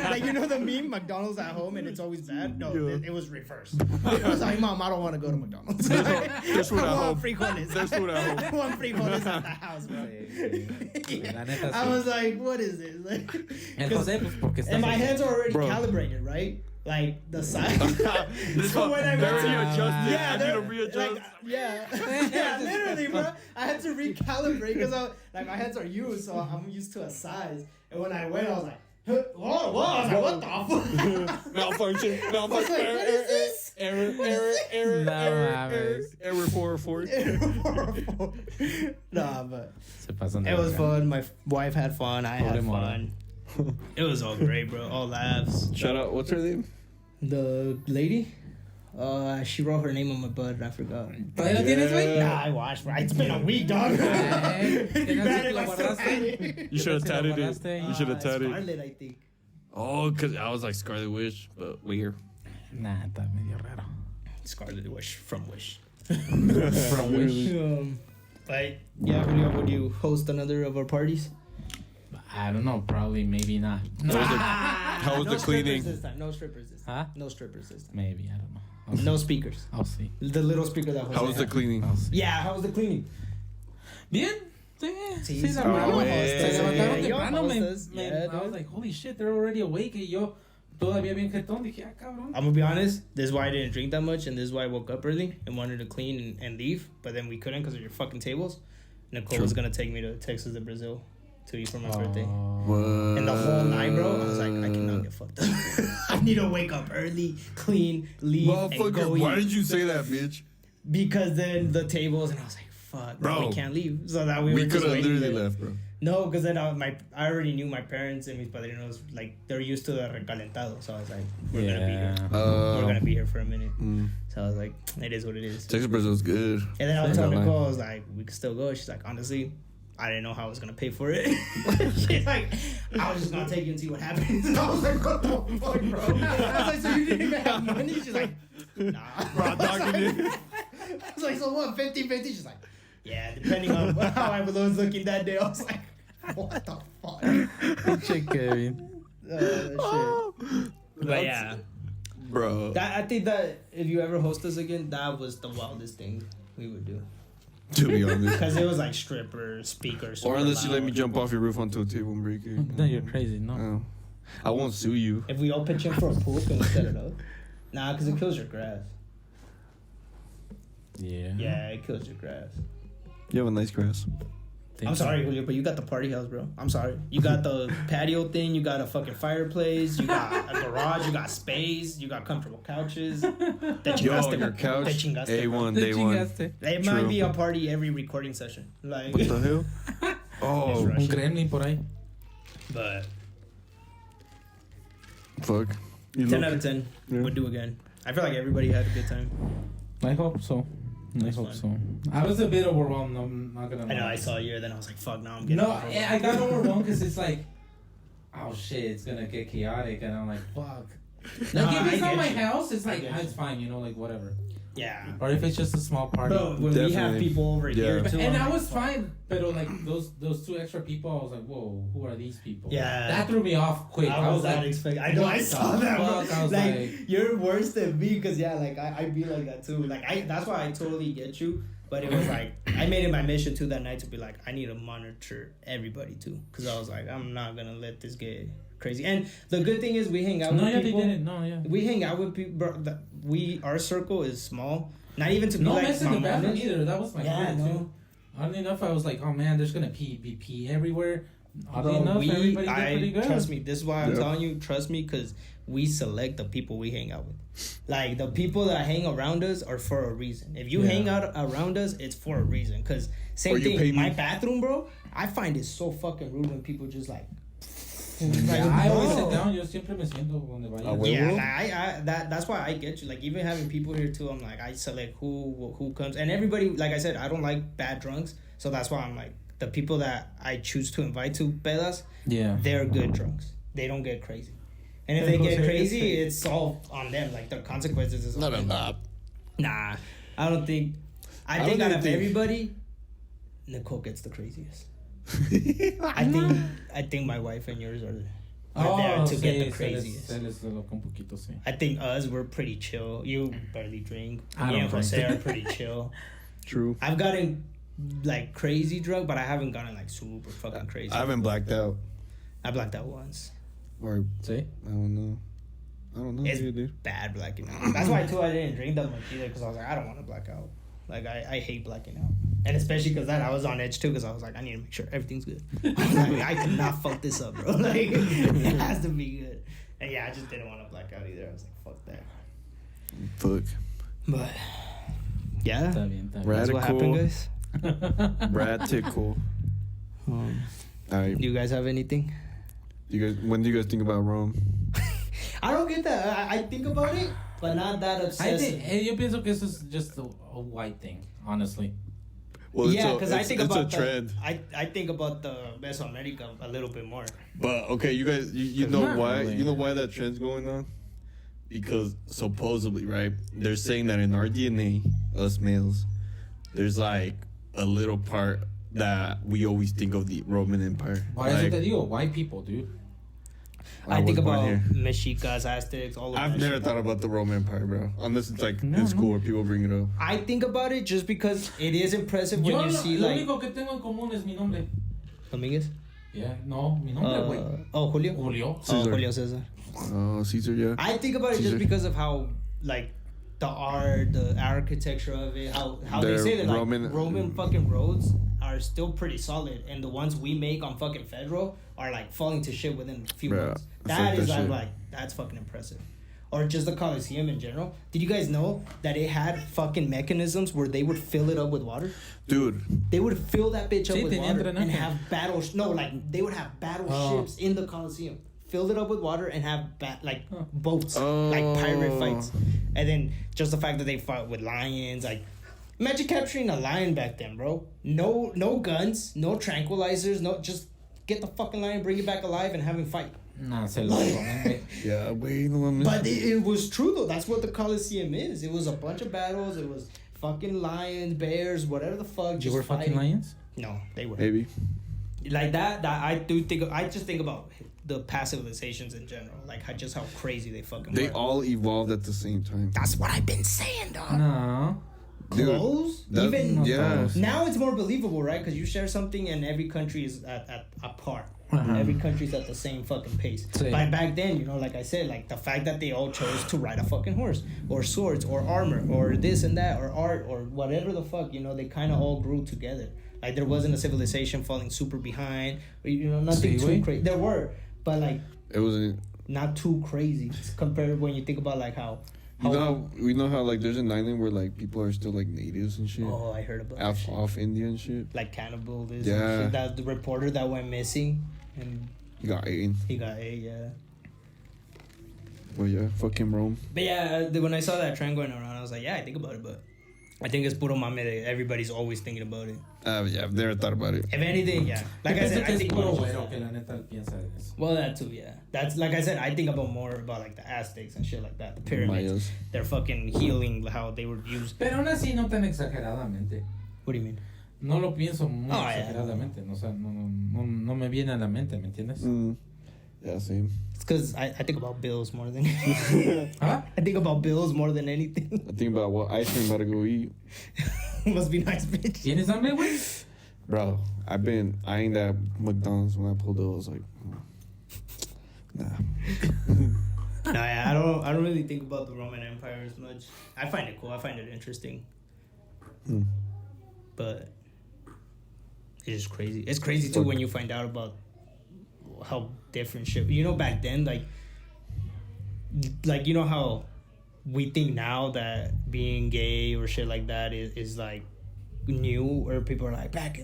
Like, you know the meme, McDonald's at home and it's always bad? No, it was reversed. It was like, Mom, I don't want to go to McDonald's. There's food at home. Frijoles. There's food at home. I want frijoles at the house, bro. Yeah. I was like, what is this? Like, and my hands are already calibrated, right? Like the size. So when I went to adjusted. I need to readjust. Like, yeah, literally, bro. I had to recalibrate because my hands are used, so I'm used to a size. And when I went, I was like, whoa, I was like, what the fuck? Malfunction. I was like, what is this? Error 404. Nah, but it was fun. My wife had fun. I had fun. It was all great, bro. All laughs. Shout out. What's her name? The lady? She wrote her name on my butt and I forgot. Yeah. Nah, I watched, bro. It's been a week, dog. You should have tatted it. You should have tatted it. Scarlet, I think. Oh, because I was like Scarlet Witch, but weird. Nah, está medio raro. Scarlet Wish from Wish. From Wish. But yeah, Julio, would you host another of our parties? I don't know. Probably, maybe not. How was the cleaning? No strippers this time. Huh? No strippers this time. Maybe, I don't know. No speakers. I'll see. The little speaker that was. How was the cleaning? Yeah, how was the cleaning? Bien. Sí, se levantaron temprano. I was dude. like, holy shit, they're already awake. Y yo todavía bien jetón. Dije, cabrón. I'm gonna be honest. This is why I didn't drink that much, and this is why I woke up early and wanted to clean and leave, but then we couldn't because of your fucking tables. Nicole was gonna take me to Texas to Brazil to eat for my birthday. What? And the whole night, bro, I was like, I cannot get fucked up. I need to wake up early, clean, leave, and go eat. Why did you say that, bitch? Because then the tables, and I was like, fuck, bro, we can't leave. So that we could have literally left, bro. No, because then I already knew my parents and mis padrinos, like, they're used to the recalentado. So I was like, we're gonna be here. We're gonna be here for a minute. So I was like, it is what it is. Texas Brazil's good. And then I was telling Nicole, I was like, we could still go. She's like, honestly, I didn't know how I was gonna pay for it. She's like, I was just gonna take you and see what happens. And I was like, what the fuck, bro? I was like, so you didn't even have money? She's like, nah. Bro, I was like, so what, 50-50? She's like, yeah, depending on how I was looking that day. I was like, what the fuck? Check Kevin. Shit. But yeah. Bro. I think that if you ever host us again, that was the wildest thing we would do. To be honest. Because it was like strippers, speakers. Or unless you let me jump off your roof onto a table and break it. No, you're crazy. No. I won't sue you. If we all pitch in for a pool, can we set it up? Nah, because it kills your grass. Yeah. Yeah, it kills your grass. You have a nice grass. I'm sorry, Julio, but you got the party house, bro. I'm sorry. You got the patio thing. You got a fucking fireplace. You got a garage. You got space. You got comfortable couches. Yo, your couch. A1, day one. It might be a party every recording session. Like, what the hell? Oh, un gremlin por ahí. But fuck. 10 out of 10 would do again. I feel like everybody had a good time. I hope so. I was a bit overwhelmed. I'm not gonna lie. I know. I saw you, then I was like, "Fuck, now I'm getting." No, I got overwhelmed because it's like, oh shit, it's gonna get chaotic, and I'm like, fuck. Like if it's not my house, it's like it's fine, you know, like whatever. Yeah. Or if it's just a small party. But when we have people over here too, and I was fine, but like those 2 extra people, I was like, whoa, who are these people? Yeah. That threw me off quick. I was not expecting. I know. I saw that. I was like, you're worse than me, because like I'd be like that too. Like that's why I totally get you. But it was like, I made it my mission too that night to be like, I need to monitor everybody too. Because I was like, I'm not going to let this get crazy. And the good thing is we hang out with people. No, they didn't. No, yeah. We hang out with people. Bro, our circle is small. Not even to be no like mess in the bathroom either. That was my favorite too. Oddly enough, I was like, oh man, there's gonna be pee everywhere. Oddly Bro, enough, everybody did pretty good. trust me. This is why I'm telling you. Trust me, because we select the people we hang out with. Like the people that hang around us are for a reason. If you hang out around us, it's for a reason. Because same thing. My bathroom, bro. I find it so fucking rude when people just like. I always sit down. Yo siempre me siento donde vaya. Yeah, that's why I get you. Like even having people here too, I'm like I select who comes, and everybody. Like I said, I don't like bad drunks, so that's why I'm like the people that I choose to invite to pedas. Yeah, they're good drunks. They don't get crazy, and if they get crazy, it's all on them. Like the consequences is on them. Nah, I don't think. I think out of everybody, Nicole gets the craziest. I think my wife and yours are there to get the craziest. I think us, we're pretty chill. You barely drink. Me and Jose are pretty chill. True. I've gotten like crazy drunk, but I haven't gotten like super fucking crazy. I haven't blacked out. I blacked out once. Or I don't know. It's bad blacking out. That's why too I didn't drink that much either, because I was like, I don't want to black out. Like I hate blacking out, and especially because I was on edge too, because I was like, I need to make sure everything's good. I was like, I cannot fuck this up, bro. Like it has to be good. And yeah, I just didn't want to black out either. I was like, fuck that. Fuck. But yeah, that's what happened, guys. Radical. All right. Do you guys have anything? When do you guys think about Rome? I don't get that. I think about it, but not that obsessive. Yo pienso que eso es just a white thing, honestly. Well, yeah, because I think about a trend. I think about the Mesoamerica a little bit more. But okay, you guys, you know why? Really. You know why that trend's going on? Because supposedly, right? They're saying that in our DNA, us males, there's like a little part that we always think of the Roman Empire. Why is it that you white people, dude? I think about Mexicas, Aztecs, all of that. I've never thought about the Roman Empire, bro. Unless it's like in school where people bring it up. I think about it just because it is impressive when you see like. Lo único que tengo en común es mi nombre. Dominguez? Yeah, no, mi nombre, güey. Julio? Julio. Julio Cesar. Caesar, yeah. I think about it just because of how, like, the art, the architecture of it, how they say that, like, Roman fucking roads are still pretty solid, and the ones we make on fucking Federal are, like, falling to shit within a few months. That is, I'm like, that's fucking impressive. Or just the Coliseum in general. Did you guys know that it had fucking mechanisms where they would fill it up with water? Dude. They would fill that bitch up with water and have they would have battleships in the Coliseum. Filled it up with water and have boats, like pirate fights. And then just the fact that they fought with lions, like imagine capturing a lion back then, bro. No guns, no tranquilizers, just get the fucking lion, bring it back alive, and have him fight. Nah, se lo yeah, wait, no, but it was true though. That's what the Coliseum is. It was a bunch of battles. It was fucking lions, bears, whatever the fuck. You were fucking lions? No, they were. Maybe. Like that I do think. I just think about the past civilizations in general, like how crazy they fucking. They were. all evolved at the same time. That's what I've been saying, dog. No. Clothes? Even yeah. Now it's more believable, right? Because you share something and every country is at par. Every country's at the same fucking pace. But back then, like I said, like the fact that they all chose to ride a fucking horse or swords or armor or this and that or art or whatever the fuck, they kind of all grew together. Like there wasn't a civilization falling super behind or, nothing too crazy. There were, but like it wasn't not too crazy compared when you think about like how. We know how like there's an island where like people are still like natives and shit. Oh, I heard about that. Off India and shit. Like cannibals. Yeah. And shit. That the reporter that went missing and he got eaten. Yeah. Well, yeah, fucking Rome. But yeah, when I saw that trend going around, I was like, yeah, I think about it, but I think it's puro mame that everybody's always thinking about it. Yeah, I've never thought about it. If anything, yeah. Like I said, I think puro güero que la neta piensa eso. Well, that too, yeah. That's like I said, I think about more about like the Aztecs and shit like that. The pyramids. Mayas. They're fucking healing how they were used. Pero aún así no tan exageradamente. What do you mean? No lo pienso muy exageradamente. Yeah. O sea, no me viene a la mente, ¿me entiendes? Yeah, same. It's because I think about bills more than I think about bills more than anything. I think about what ice cream I'm about to go eat. Must be nice, bitch. ¿Tienes hambre, güey? Bro, I've been eyeing that McDonald's when I pulled it. I was like, nah. I don't really think about the Roman Empire as much. I find it cool. I find it interesting. But It's just crazy. It's crazy too when you find out about how different shit. You know, back then, like you know how we think now that being gay or shit like that is like new, or people are like back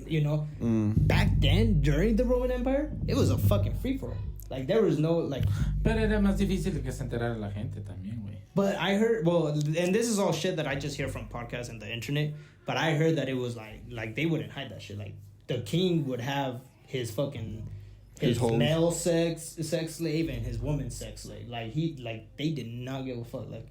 then during the Roman Empire, it was a fucking free for all. Like there was no like. Pero era más difícil que se enterara la gente también, güey. But I heard, well, and this is all shit that I just hear from podcasts and the internet. But I heard that it was like they wouldn't hide that shit. Like the king would have his male sex slave and his woman sex slave. Like they did not give a fuck. Like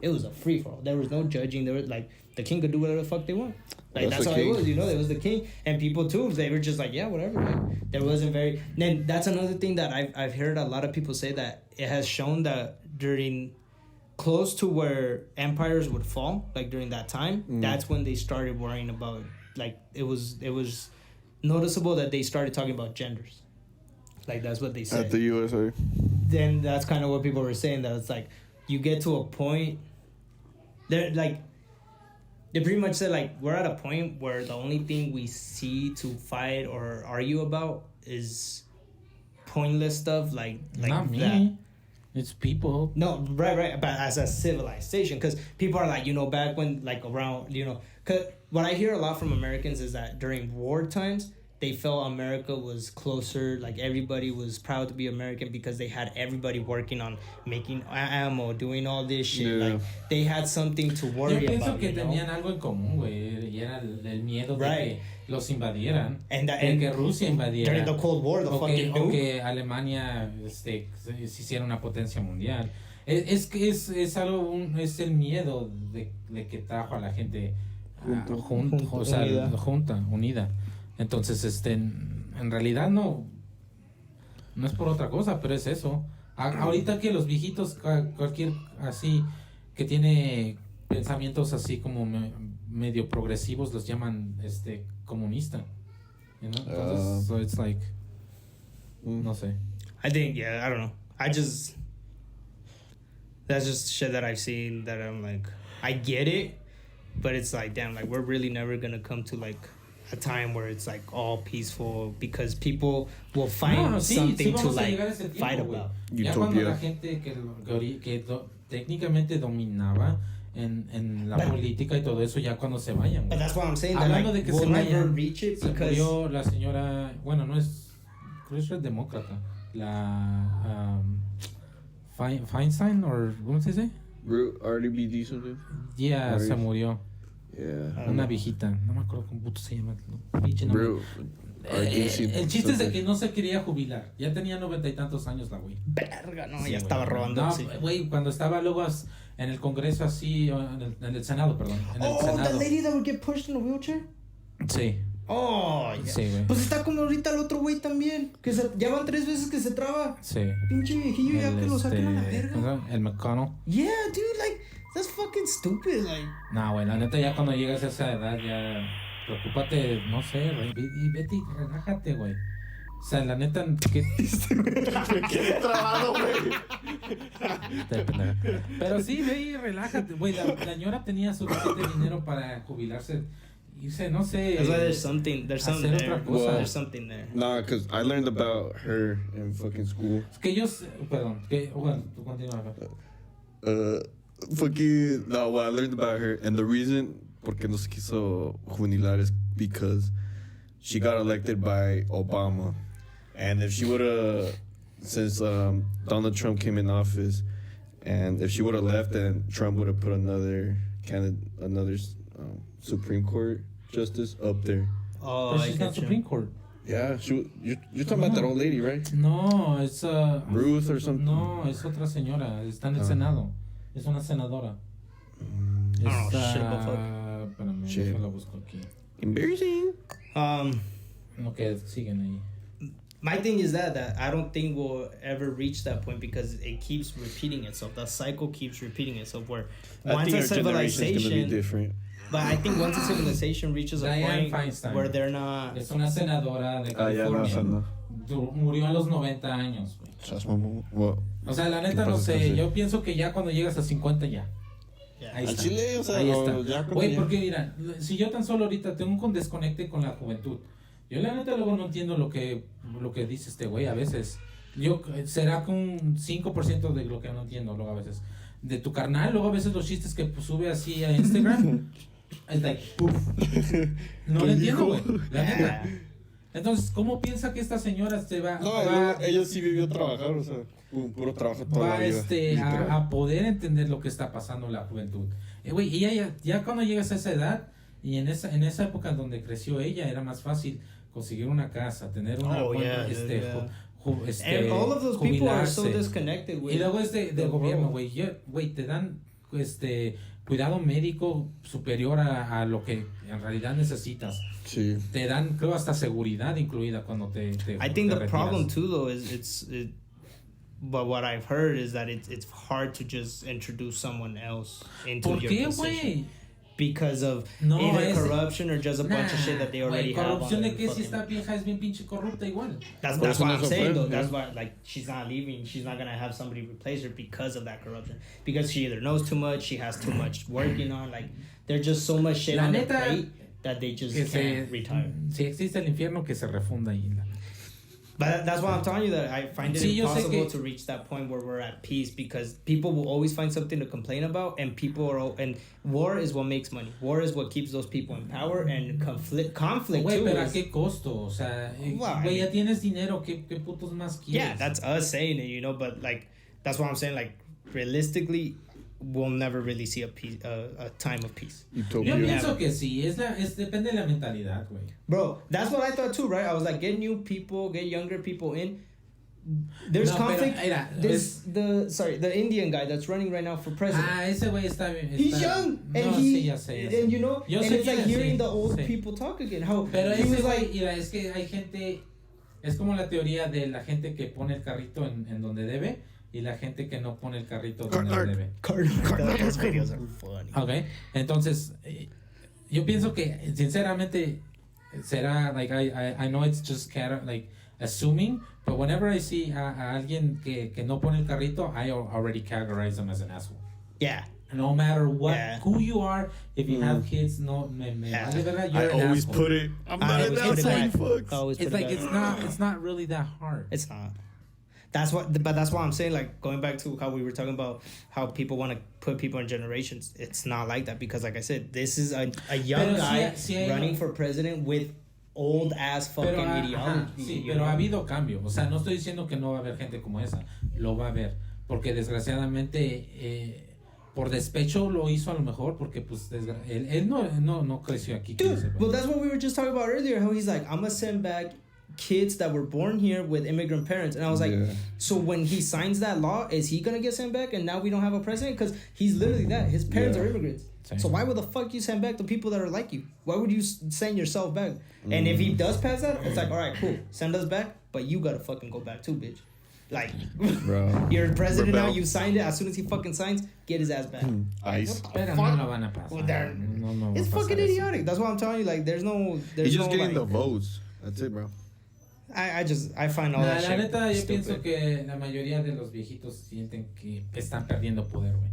it was a free for all. There was no judging. There was like the king could do whatever the fuck they want. Like that's how it was. You know, it was the king, and people too. They were just like, yeah, whatever. Like there wasn't very. Then that's another thing that I've heard a lot of people say, that it has shown that during close to where empires would fall, like during that time, that's when they started worrying about, like it was noticeable that they started talking about genders. Like that's what they said. At the USA. Then that's kind of what people were saying, that it's like you get to a point, they're like, they pretty much said like we're at a point where the only thing we see to fight or argue about is pointless stuff like Not that. me. It's people. No, right. But as a civilization, because people are like, back when, like, around, because what I hear a lot from Americans is that during war times, they felt America was closer, like, everybody was proud to be American because they had everybody working on making ammo, doing all this shit. Yeah. Like, they had something to worry about. Yo pienso que tenían algo en común, güey, y era el miedo de que los invadieran, de que Rusia invadiera. During the Cold War, o que Alemania se hiciera una potencia mundial. Es el miedo de que trajo a la gente unida. Entonces, en realidad no es por otra cosa, pero es eso. Ahorita que los viejitos, cualquier así, que tiene pensamientos así como medio progresivos, los llaman comunista. You know? Entonces, so it's like, no sé. I think, I don't know. That's just shit that I've seen that I'm like, I get it, but it's like, damn, like we're really never gonna come to like a time where it's like all peaceful, because people will find something to like fight about. Ya cuando la gente que técnicamente dominaba en la política y todo eso, ya cuando se vayan. But that's what I'm saying. Hablando like, de que we'll se vayan, reach it se because murió la señora, bueno, creo que es demócrata, la Feinstein, o ¿cómo se dice? RDBD something. Yeah, se murió. Yeah. Una viejita, no me acuerdo cómo puto se llama. El chiste es de que no se quería jubilar. Ya tenía 90 y tantos años la güey. Verga, no, sí, ya estaba robando. No, güey, cuando estaba luego en el Congreso así, en el Senado, perdón. En el Senado. The lady that would get pushed in a wheelchair. Sí. Oh, ya. Sí, güey. Pues está como ahorita el otro güey también, que ya van 3 veces que se traba. Sí. Pinche viejillo, ya que lo saquen a la verga. El McConnell. Yeah, dude, like, that's fucking stupid, like. No, güey, la neta ya cuando llegas a esa edad ya preocúpate, no sé, güey, vete y relájate, güey. O sea, la neta, que Me quedé trabado, güey. Pero sí, ve y relájate, güey. La señora tenía suficiente dinero para jubilarse. Irse, no sé. That's why there's something there. Well, there's something there. Nah, because I learned about her in fucking school. Es que ellos, perdón, bueno, tú continúa. What I learned about her, and the reason porque no se quiso jubilar is because she got elected by Obama, and if she would have, since Donald Trump came in office, and if she would have left, then Trump would have put another Supreme Court justice up there. Oh, but she's not Supreme Court. Yeah, you're talking about that old lady, right? No, it's Ruth or something. No, es otra señora. Está en el Senado. Es una senadora. Espérame, yo la busco aquí. Embarrassing. Okay, siguen ahí. My thing is that I don't think we'll ever reach that point because it keeps repeating itself. The cycle keeps repeating itself. Where once a civilization, gonna be different. But I think once a civilization reaches a point Feinstein, where they're not. Es una senadora de California. Murió a los 90 años, güey. O sea, la neta no sé. Yo pienso que ya cuando llegas a 50 ya. Ahí está. Chile, o sea, ahí está. Güey, porque mira, si yo tan solo ahorita tengo un desconecte con la juventud. Yo la neta luego no entiendo lo que dice este güey a veces. Será que un 5% de lo que no entiendo luego a veces. De tu carnal, luego a veces los chistes que sube así a Instagram. Es like, puff. No lo entiendo, güey. La neta. Entonces, ¿cómo piensa que esta señora se va? No, ella sí vivió trabajar, o sea, un puro trabajo toda la vida. A poder entender lo que está pasando en la juventud. Güey, y ya cuando llegas a esa edad, y en esa época donde creció ella, era más fácil conseguir una casa, tener una And all of those people are so disconnected with. Y luego del gobierno, güey, te dan cuidado médico superior a lo que en realidad necesitas. Sí. Te dan, creo, hasta seguridad incluida cuando te I think the problem too, though, is but what I've heard is that it's hard to just introduce someone else into your position. ¿Por qué, güey? Because of either corruption or just a bunch of shit that they already have. Corrupción de que si esta vieja es bien pinche corrupta igual. That's what I'm saying though. That's why, like, she's not leaving. She's not gonna have somebody replace her because of that corruption. Because she either knows too much, she has too much working on. Like, there's just so much shit on their plate that they just can't retire. Si existe el infierno, que se refunda ahí. But that's why I'm telling you that I find it impossible to reach that point where we're at peace, because people will always find something to complain about, and and war is what makes money. War is what keeps those people in power, and conflict Güey, too. Pero ¿a qué costo? O sea, güey, ya tienes dinero, ¿qué putos más quieres? Yeah, that's us saying it, you know, but like, that's what I'm saying, like, realistically, we'll never really see a time of peace. Utopia. Yo pienso que sí, depende de la mentalidad, güey. Bro, that's what I thought too, right? I was like, get new people, get younger people in. There's conflict. The Indian guy that's running right now for president. Ese güey está bien. He's young, and sí, ya sé. And you know, Yo and it's like hearing the old sí. people talk again. How Pero he was like, mira, es que hay gente, es como la teoría de la gente que pone el carrito en donde debe y la gente que no pone el carrito donde debe. Those videos are funny. Okay, entonces yo pienso que sinceramente será like I know it's just like assuming, but whenever I see a alguien que no pone el carrito, I already categorize them as an asshole. Yeah. No matter who you are, if you have kids, no me vale verga, you're an always asshole. put it. I'm not an outside fucks. It's like it's not really that hard. It's not. But that's why I'm saying, like, going back to how we were talking about how people want to put people in generations. It's not like that, because, like I said, this is a young guy running for president with old ass fucking ideology. Sí, pero ha habido cambio. O sea, no estoy diciendo que no va a haber gente como esa. Lo va a haber. Porque desgraciadamente, por despecho lo hizo a lo mejor, porque pues él no creció aquí. Dude, well, that's what we were just talking about earlier. How he's like, I'm gonna send back kids that were born here with immigrant parents, and I was like, so when he signs that law, is he gonna get sent back? And now we don't have a president, because he's literally that. His parents are immigrants. Same. So why would the fuck you send back the people that are like you? Why would you send yourself back? And if he does pass that, it's like, all right, cool, send us back, but you gotta fucking go back too, bitch. Like, bro, you're president now, you signed it. As soon as he fucking signs, get his ass back. Ice. Pero no lo van a pasar. No it's fucking idiotic. That's what I'm telling you. Like, there's He's just getting like, the votes. That's it, bro. I find all that shit. La neta, yo stupid. Pienso que la mayoría de los viejitos sienten que están perdiendo poder, güey.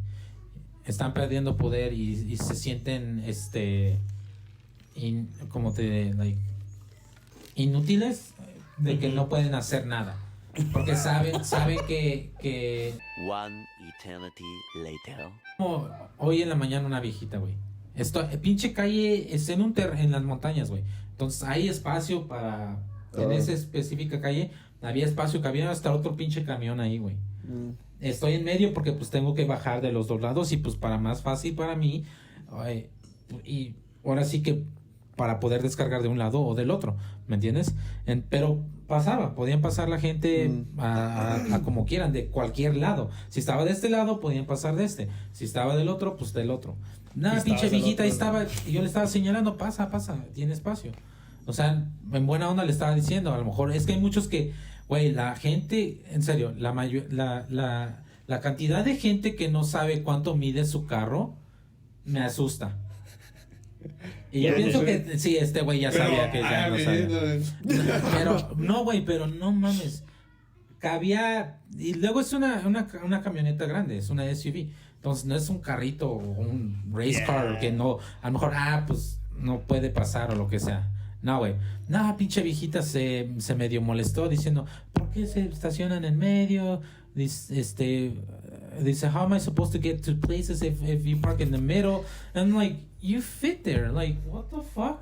Están perdiendo poder y se sienten, como inútiles de que no pueden hacer nada. Porque saben que One eternity later. Como hoy en la mañana una viejita, güey. Pinche calle es en las montañas, güey. Entonces hay espacio para... En esa específica calle había espacio, que había hasta otro pinche camión ahí, güey. Estoy en medio porque pues tengo que bajar de los dos lados y pues para más fácil para mí. Y ahora sí que para poder descargar de un lado o del otro, ¿me entiendes? Pero podían pasar la gente a como quieran, de cualquier lado. Si estaba de este lado, podían pasar de este. Si estaba del otro, pues del otro. Nada, pinche viejita ahí estaba, y yo le estaba señalando, pasa, tiene espacio. O sea, en buena onda le estaba diciendo, a lo mejor, es que hay muchos que, güey, la gente, en serio, la cantidad de gente que no sabe cuánto mide su carro, me asusta. Y yo pienso que sí, este güey ya sabía que ya no sabía. Pero, no, güey, pero no mames. Cabía, y luego es una camioneta grande, es una SUV. Entonces no es un carrito o un race car que no, a lo mejor, pues no puede pasar o lo que sea. No, güey. No, pinche viejita se medio molestó diciendo, ¿por qué se estacionan en medio? Dice, how am I supposed to get to places if you park in the middle? And I'm like, you fit there. Like, what the fuck?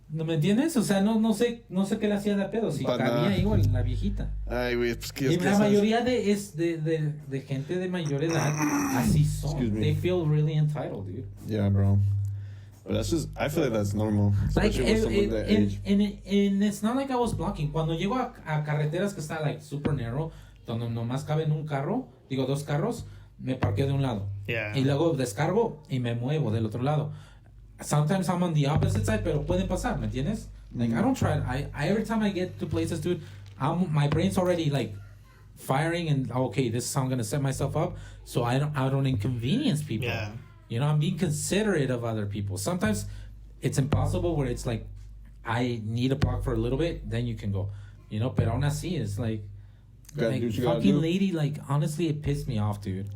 ¿No me entiendes? O sea, no sé qué le hacía de pedo. Si cabía igual la viejita. Ay, güey, pues que y la mayoría de gente de mayor edad así son. They feel really entitled, dude. Yeah, bro. But that's just, I feel like that's normal. Like, Especially with someone that age. and it's not like I was blocking. Cuando llego a carreteras que está like super narrow, donde nomás caben dos carros, me parqueo de un lado. Yeah. Y luego descargo y me muevo del otro lado. Sometimes I'm on the opposite side, pero pueden pasar, ¿me entiendes? Like, I don't try. I every time I get to places, dude, my brain's already like firing and okay, this is how I'm gonna set myself up so I don't inconvenience people. Yeah. You know, I'm being considerate of other people. Sometimes it's impossible where it's like I need a block for a little bit, then you can go. You know, pero aún así, it's like fucking lady, like honestly, it pissed me off, dude.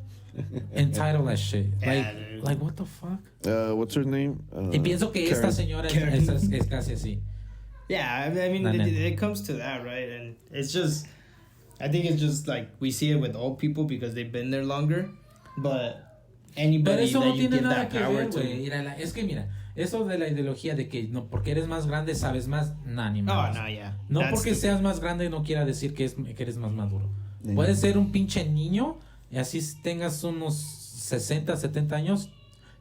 Entitled as shit. Like what the fuck? What's her name? Y pienso que Karen. esta señora es casi así. Yeah, I mean, it comes to that, right? And it's just, I think it's just like we see it with old people because they've been there longer, but anybody eso that no you tiene give nada that que power ver, to. güey. Es que mira, eso de la ideología de que no porque eres más grande sabes más, ni más. No, yeah. No That's porque the- seas más grande no quiera decir que eres más maduro. Puedes ser un pinche niño y así tengas unos 60, 70 años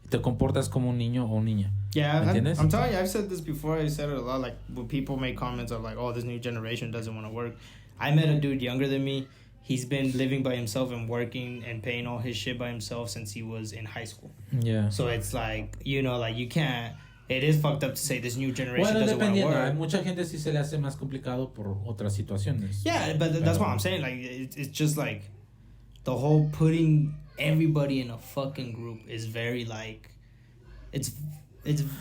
y te comportas como un niño o niña. Yeah, ¿Me entiendes? I'm telling you, I've said this before. I said it a lot. Like when people make comments of like, "Oh, this new generation doesn't want to work." I met a dude younger than me. He's been living by himself and working and paying all his shit by himself since he was in high school. Yeah. So it's like, you know, like you can't. It is fucked up to say this new generation Bueno, doesn't want to dependiendo. Hay work. mucha gente sí se le hace más complicado por otras situaciones. Yeah, but that's what I'm saying. Like it's just like the whole putting everybody in a fucking group is very like it's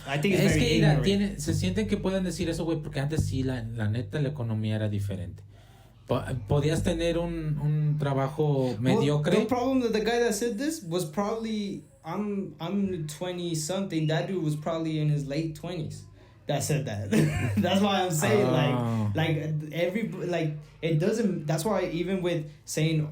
I think it's Es very que mira, ignorant. se sienten que pueden decir eso, güey, porque antes sí, la neta, la economía era diferente. Podías tener un trabajo mediocre. Well, the problem that the guy that said this was probably I'm 20 something. That dude was probably in his late 20s. That said that. That's why I'm saying it doesn't. That's why even with saying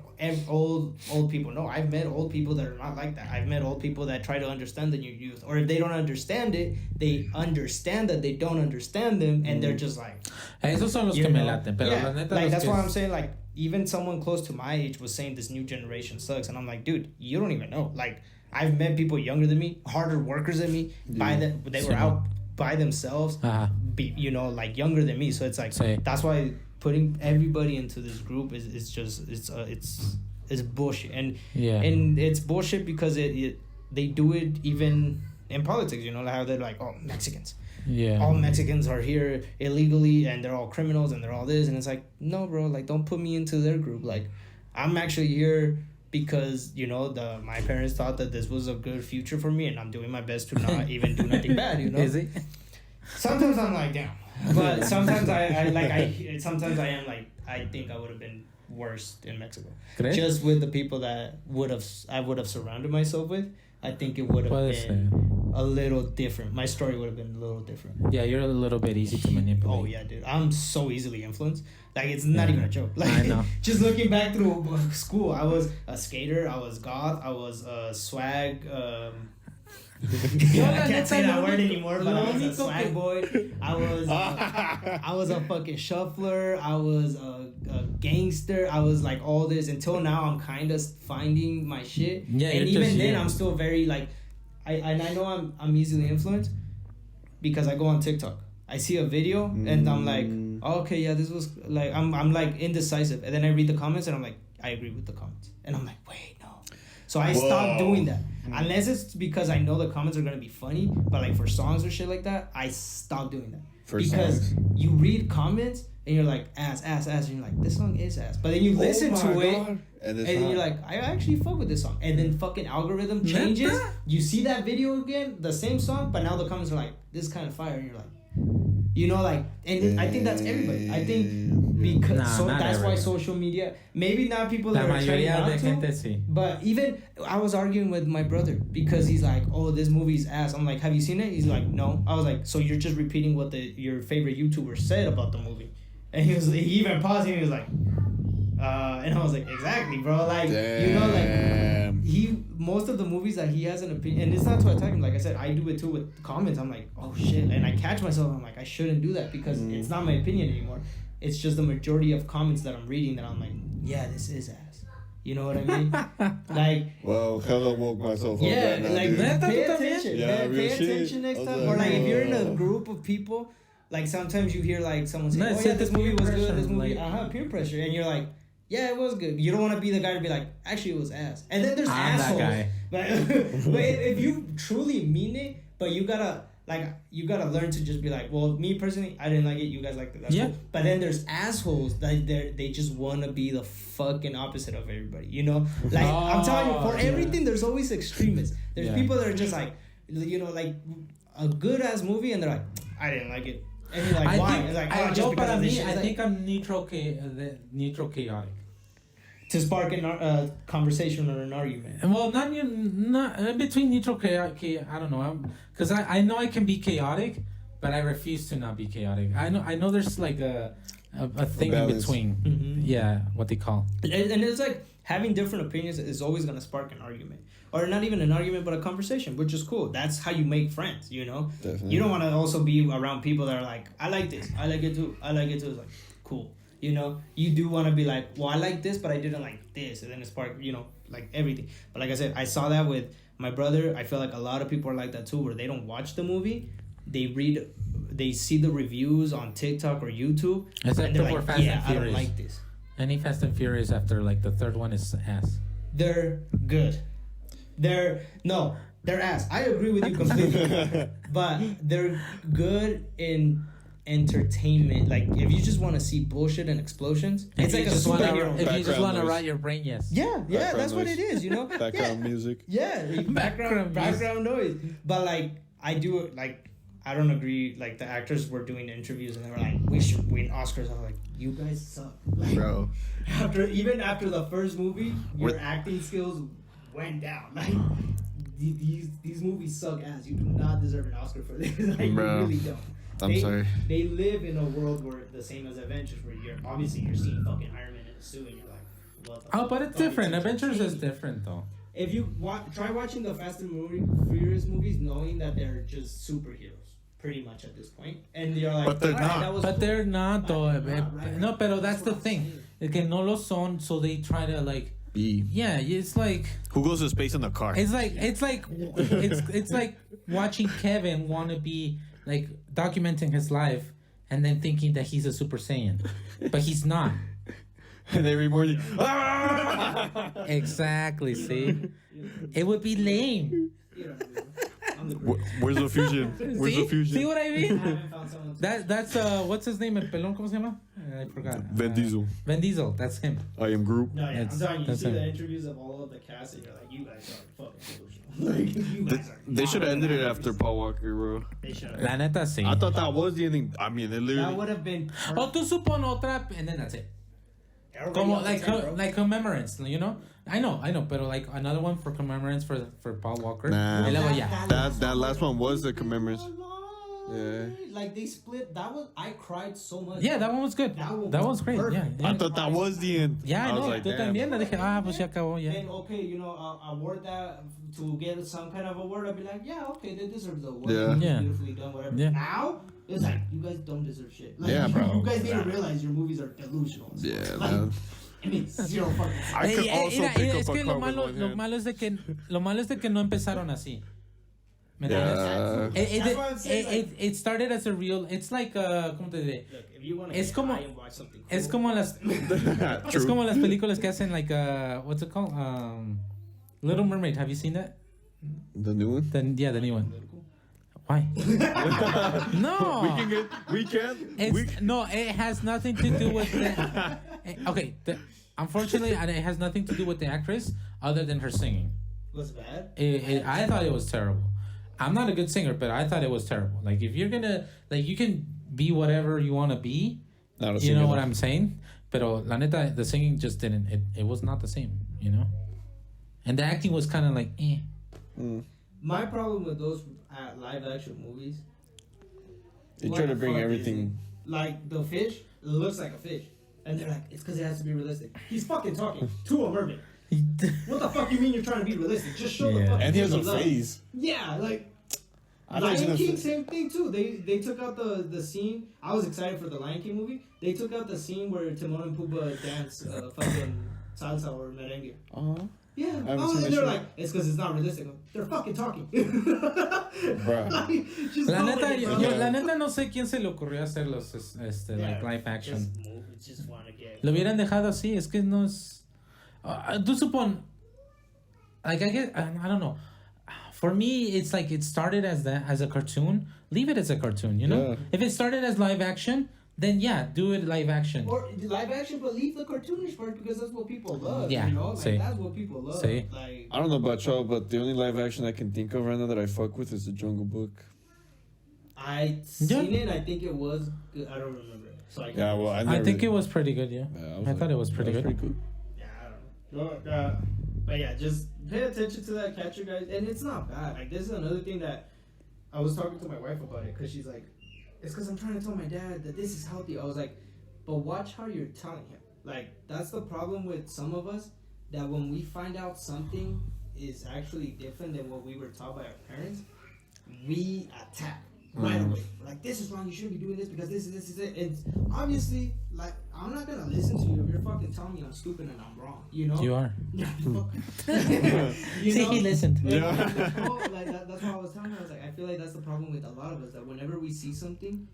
old people. No, I've met old people that are not like that. I've met old people that try to understand the new youth, or if they don't understand it, they understand that they don't understand them, and they're just like. Esos son los que me laten, pero la neta. Like that's why I'm saying like even someone close to my age was saying this new generation sucks, and I'm like, dude, you don't even know. Like I've met people younger than me, harder workers than me. They were out by themselves, like younger than me. So it's like that's why putting everybody into this group is just it's bullshit, and it's bullshit because they do it even in politics. You know how they're like, oh, Mexicans. Yeah. All Mexicans are here illegally and they're all criminals and they're all this, and it's like, no, bro, like don't put me into their group. Like I'm actually here because my parents thought that this was a good future for me, and I'm doing my best to not even do nothing bad. Is it? Sometimes I'm like, damn, but sometimes sometimes I am like, I think I would have been worse in Mexico. ¿Crees? Just with the people that I would have surrounded myself with. I think it would have been a little different. My story would have been a little different. Yeah, you're a little bit easy to manipulate. Oh yeah, dude. I'm so easily influenced. Like it's not even a joke. Like I know. Just looking back through school, I was a skater, I was goth, I was a swag. I can't say that word anymore, but I was a swag boy. I was a fucking shuffler. I was a gangster. I was like all this until now. I'm kind of finding my shit. Yeah, and even then, I'm still very like, I know I'm easily influenced because I go on TikTok. I see a video and I'm like, oh, okay, yeah, this was like I'm like indecisive, and then I read the comments and I'm like, I agree with the comments, and I'm like, wait, no. So I stopped doing that. Unless it's because I know the comments are going to be funny, but like for songs or shit like that, I stopped doing that. Because you read comments and you're like, ass, and you're like, this song is ass. But then you listen to it and you're like, I actually fuck with this song. And then fucking algorithm changes. You see that video again, the same song, but now the comments are like, this is kind of fire. And you're like, You know, like, and I think that's everybody. I think because Nah, not that's why everybody. social media, maybe not people La that are trying mayoría not de to, gente sí. but even I was arguing with my brother because he's like, oh, this movie's ass. I'm like, have you seen it? He's like, no. I was like, so you're just repeating what your favorite YouTuber said about the movie. And he even paused and he was like, and I was like, exactly, bro. Like, you know, like, most of the movies that he has an opinion, and it's not to attack him. Like I said, I do it too with comments. I'm like, oh shit, and I catch myself. I'm like, I shouldn't do that because it's not my opinion anymore. It's just the majority of comments that I'm reading that I'm like, yeah, this is ass. You know what I mean? Like, well, hella woke myself up yeah, right now, like dude. pay attention. Yeah, Man, real pay shit. attention next I was time. like, Or like if you're in a oh. group of people, like sometimes you hear like someone say, No, oh it's yeah, the this movie peer was good. pressure, This movie, like- peer pressure, and you're like, yeah, it was good. You don't want to be the guy to be like, actually, it was ass. And then there's I'm that assholes. guy. But if you truly mean it, but you gotta learn to just be like, well, me personally, I didn't like it. You guys liked it. That's Yeah. cool. But then there's assholes that they just want to be the fucking opposite of everybody. You know, like I'm telling you, for everything, there's always extremists. There's Yeah. people that are just like, you know, like a good ass movie, and they're like, I didn't like it. And you're like, why? It's like, oh, just because of this shit. I It's think like, I'm neutral chaotic. to spark a conversation or an argument. Well, not between neutral chaotic. I don't know. Because I know I can be chaotic, but I refuse to not be chaotic. I know there's like a thing in balance. between. Mhm. Yeah, what they call. And it's like having different opinions is always gonna spark an argument, or not even an argument, but a conversation, which is cool. That's how you make friends. You know, Definitely. you don't want to also be around people that are like, I like this, I like it too, I like it too. It's like cool. You know, you do want to be like, well, I like this, but I didn't like this, and then it sparked, you know, like everything. But like I said, I saw that with my brother. I feel like a lot of people are like that too, where they don't watch the movie, they see the reviews on TikTok or YouTube, Except and they're for like, Fast yeah, and I don't Furious. like this. Any Fast and Furious after like the third one is ass. They're good. They're ass. I agree with you completely. But they're good in entertainment. Like if you just want to see bullshit and explosions, it's like a superhero. If you just Background want to noise. rot your brain, yes. Yeah, Background that's what noise. it is, you know? Background music. Yeah, background noise. But like I do like I don't agree. Like the actors were doing interviews and they were like, "We should win Oscars." I was like, "You guys suck." Like, Bro. After the first movie, your With- acting skills went down. Like these movies suck ass. You do not deserve an Oscar for this. Like Bro. you really don't. I'm sorry. They live in a world where the same as Avengers, where you're seeing fucking Iron Man in a suit and you're like, what the Oh, but it's fuck? different. It's Avengers is entertaining. different though. If you try watching the Fast and Furious movies, knowing that they're just superheroes, pretty much at this point, and you're like, But they're "Alright, not." that was But cool." they're not though. Right. No, pero that's the what I'm thing. saying. Que no lo son, so they try to like. B. Yeah, it's like Who goes to space in the car? it's like watching Kevin want to be like documenting his life and then thinking that he's a Super Saiyan, but he's not. And every morning. Exactly. See, it would be lame. You know, I'm the greatest. Where's the fusion? Where's See? the fusion? See what I I mean? haven't found someone to- That's what's his name? El pelón, ¿cómo se llama? I forgot. Vin Diesel. Vin Diesel. That's him. I am Groot. No, yeah, I'm That's- telling you, you that's see him. the interviews of all of the cast, and you're like, you guys are fucking delusional. Like, you guys are. They should have not ended it hilarious. after Paul Walker, bro. They should have. La neta, sí. I thought that was the ending. I mean, it That literally. would have been. Oh, tú supon otra, and then that's it. Como like commemorance, you know? I know, but like another one for commemorance for Paul Walker. Nah. Y luego ya. That last one was the commemorance. Yeah. Like they split. I cried so much. Yeah, that one was good. That one That was was great. Yeah, perfect. yeah. I thought that was the end. Yeah, I was know. like, Tú damn. también. Le dije, pues ya acabó, ya. Then okay, award that to get some kind of award. I'd be like, yeah, okay, they deserve the award. Yeah. Yeah. Beautifully done, whatever. Yeah. Now it's like you guys don't deserve shit. Like, Yeah, bro. You guys need to realize your movies are delusional. Yeah, Like, man. I mean, zero fucking sense. I could also Mira, pick es up que a lo car with malo one hand. es de que no empezaron así. ¿Me entiendes? Yeah. That's why I'm saying, It started as a real. It's like ¿cómo te diré? Look, if you want to Es como- and watch something cool, Es como las Es True. como las películas que hacen like what's it called? Little Mermaid. Have you seen that? The new one? The new one. Why? No. We can. No, it has nothing to do with the. Okay, unfortunately, it has nothing to do with the actress other than her singing. was bad. I thought it was terrible. I'm not a good singer, but I thought it was terrible. Like if you're gonna like, you can be whatever you want to be. You know what I'm saying? Pero la neta, the singing just didn't. It was not the same, you know? And the acting was kind of like, eh. My problem with those live action movies, they try to bring everything. Like the fish, it looks like a fish. And they're like, it's because it has to be realistic. He's fucking talking to a mermaid. What the fuck you mean you're trying to be realistic? Just show the fucking And he has a love. face. Yeah, like I Lion King, same thing too. They took out the scene. I was excited for the Lion King movie. They took out the scene where Timon and Pumbaa dance fucking salsa or merengue. Yeah, and they're like, it's because it's not realistic. They're fucking talking. La neta no sé quién se le ocurrió hacer los like live action. Lo hubieran dejado así, es que no es. Tú supon, like I don't know. For me, it's like it started as a cartoon. Leave it as a cartoon, you know. Yeah. If it started as live action, then yeah, do it live action. Or live action, but leave the cartoonish part because that's what people love. Yeah, you know, like that's what people love. Like, I don't know about y'all, but the only live action I can think of right now that I fuck with is The Jungle Book. I seen it. I think it was good. I don't remember. So I think it was pretty good. Yeah, I thought it was pretty good. Pretty cool. Yeah, I don't know. But yeah, just pay attention to that catcher, guys. And it's not bad. Like, this is another thing that I was talking to my wife about it because she's like, it's because I'm trying to tell my dad that this is healthy. I was like, but watch how you're telling him. Like, that's the problem with some of us, that when we find out something is actually different than what we were taught by our parents, we attack right away. We're like, this is wrong. You shouldn't be doing this because this is it. And obviously, like, I'm not going to listen to you if you're fucking telling me I'm stupid and I'm wrong. You know? You are. See, he listened. That's what I was telling her. I was like, I feel like that's the problem with a lot of us, that whenever we see something,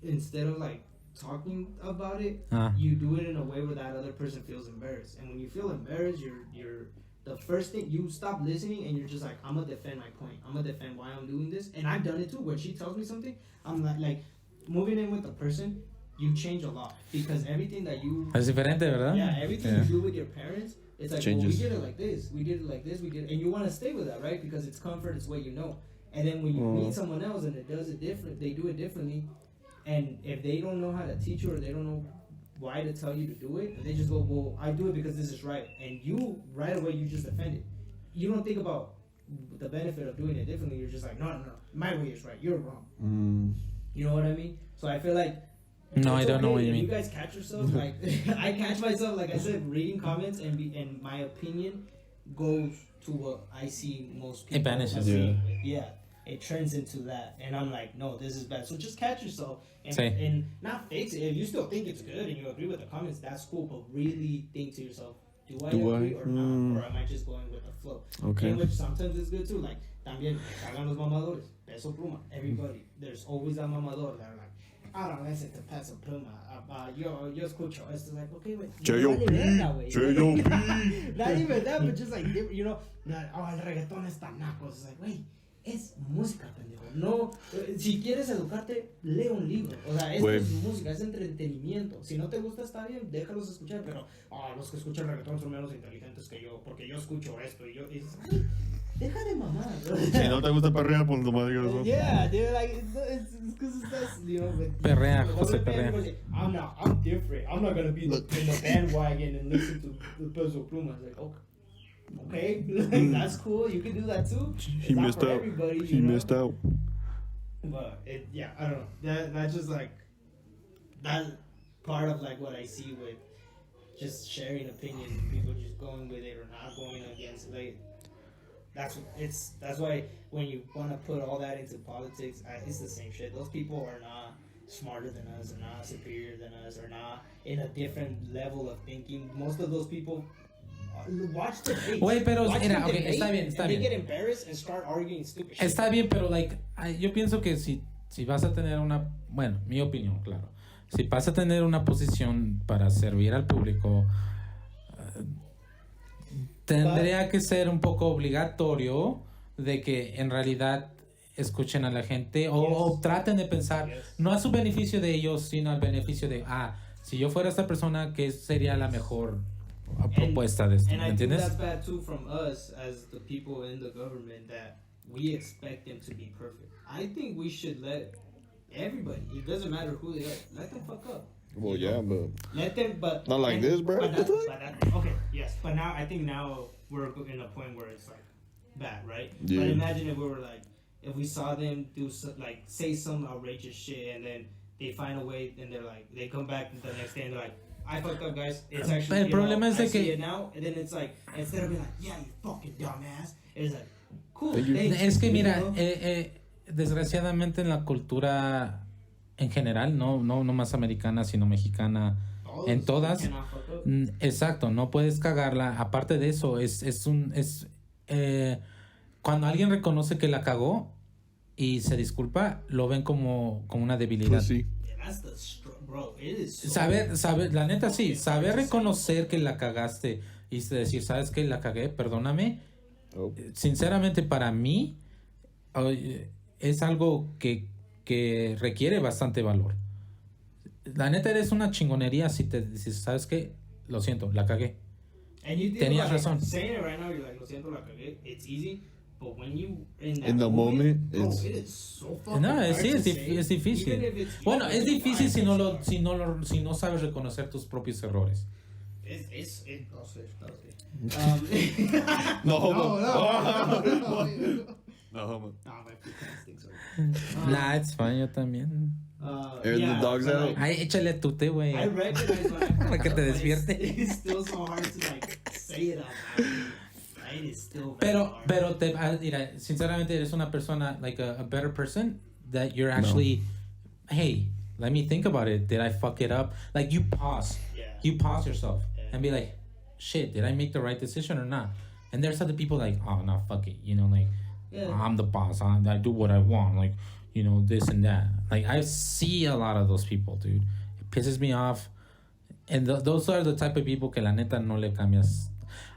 instead of like talking about it, you do it in a way where that other person feels embarrassed. And when you feel embarrassed, you're the first thing, you stop listening and you're just like, I'm gonna defend my point. I'm gonna defend why I'm doing this. And I've done it too. When she tells me something, I'm like moving in with the person, you change a lot because everything that you Es diferente, ¿verdad? Yeah, everything you do with your parents, it's like, well, we did it like this, we did it like this, and you want to stay with that, right? Because it's comfort, it's what you know. And then when you meet someone else and it does it different, they do it differently, and if they don't know how to teach you or they don't know why to tell you to do it, they just go, well, I do it because this is right, and you right away you just defend it. You don't think about the benefit of doing it differently. You're just like, no, my way is right, you're wrong. You know what I mean? So I feel like I don't know what you mean. You guys catch yourself, like I catch myself, like I said, reading comments and my opinion goes to what I see most people. It vanishes. Yeah, it turns into that, and I'm like, no, this is bad. So just catch yourself and not fix it. If you still think it's good and you agree with the comments, that's cool. But really think to yourself, do I agree or not, or am I just going with the flow? Okay. And which sometimes is good too. Like también cagan los mamadores, peso pluma. Everybody, there's always that mamador that are like, I don't listen to Peso Pluma. Yo escucho. It's like, okay, wait. J.O.P. Not even that, but just like, you know, el reggaetón es tan naco. It's like, wait, es música, pendejo. No, si quieres educarte, lee un libro. O sea, esto es música, es entretenimiento. Si no te gusta, está bien, déjalos escuchar. Pero, los que escuchan reggaetón son menos inteligentes que yo, porque yo escucho esto. Y yo, deja de mamar, bro. Si no te gusta perrear, pues nomás digas eso. Yeah, dude, like, it's because that's, you know, Perrea, José Perrea. I'm different. I'm not gonna be in the bandwagon and listen to the Peso Pluma. It's like, okay, like, that's cool. You can do that too. He missed out. He missed out. But I don't know. That's just like that part of like what I see with just sharing opinions, people just going with it or not going against it. Like, that's why when you want to put all that into politics, it's the same shit. Those people are not smarter than us, are not superior than us, are not in a different level of thinking. Most of those people watch the debates. Wait, pero mira, okay, está bien. They get embarrassed and start arguing stupid shit. Está bien, pero like, yo pienso que si vas a tener bueno, mi opinión, claro. Si vas a tener una posición para servir al público, tendría que ser un poco obligatorio de que en realidad escuchen a la gente o traten de pensar no a su beneficio de ellos, sino al beneficio de, si yo fuera esta persona, ¿qué sería la mejor propuesta de esto? And ¿Me I think entiendes? that's bad too from us as the people in the government, that we expect them to be perfect. I think we should let Everybody. It doesn't matter who they are. Let them fuck up. Well, yeah, but Let them, but not like this, bro. Okay, yes, but now I think now we're in a point where it's like bad, right? Yeah. But imagine if we were like, if we saw them do like say some outrageous shit, and then they find a way, and they're like, they come back the next day and they're like, I fucked up, guys. It's actually El problema es de I see que it now, and then it's like instead of being like, yeah, you fucking dumbass, it's like, cool. Thank you. thanks, Es que you mira, know? desgraciadamente en la cultura en general, no más americana, sino mexicana, All en those todas, cannot fuck up. exacto, no puedes cagarla. Aparte de eso, cuando alguien reconoce que la cagó y se disculpa, lo ven como una debilidad. pussy. Yeah, that's the bro. It is so Saber, la neta sí, saber reconocer que la cagaste y decir, ¿sabes qué? La cagué, perdóname. Oh. Sinceramente, para mí, es algo que requiere bastante valor. La neta eres una chingonería si te dices, ¿sabes qué? Lo siento, la cagué. And you think Tenías like, razón. saying it right now, you're like, lo siento, la cagué. It's easy, but when you In the moment, bro, it's- it is so fucking No, hard sí, to es say, difícil. even if it's Bueno, you, es difícil si it's no sabes reconocer tus propios errores. No sé. No homo. No, No homo. my freaking stinks. Nah, it's fine, yo también. Air the dogs so, out. like, Ay, échale tute, güey. I recognize when I fuck Para que up, te but despierte. It's still so hard to like say it out loud. Right? It's still very Pero hard. mira, sinceramente eres una persona, like a better person, that you're actually, hey, let me think about it. Did I fuck it up? Like, you pause. Yeah. You pause yourself Yeah. and be like, shit, did I make the right decision or not? And there's other people like, oh, no, fuck it. You know, like, Yeah. I'm the boss. I do what I want. Like, you know, this and that. Like, I see a lot of those people, dude. It pisses me off. And those are the type of people que la neta no le cambias.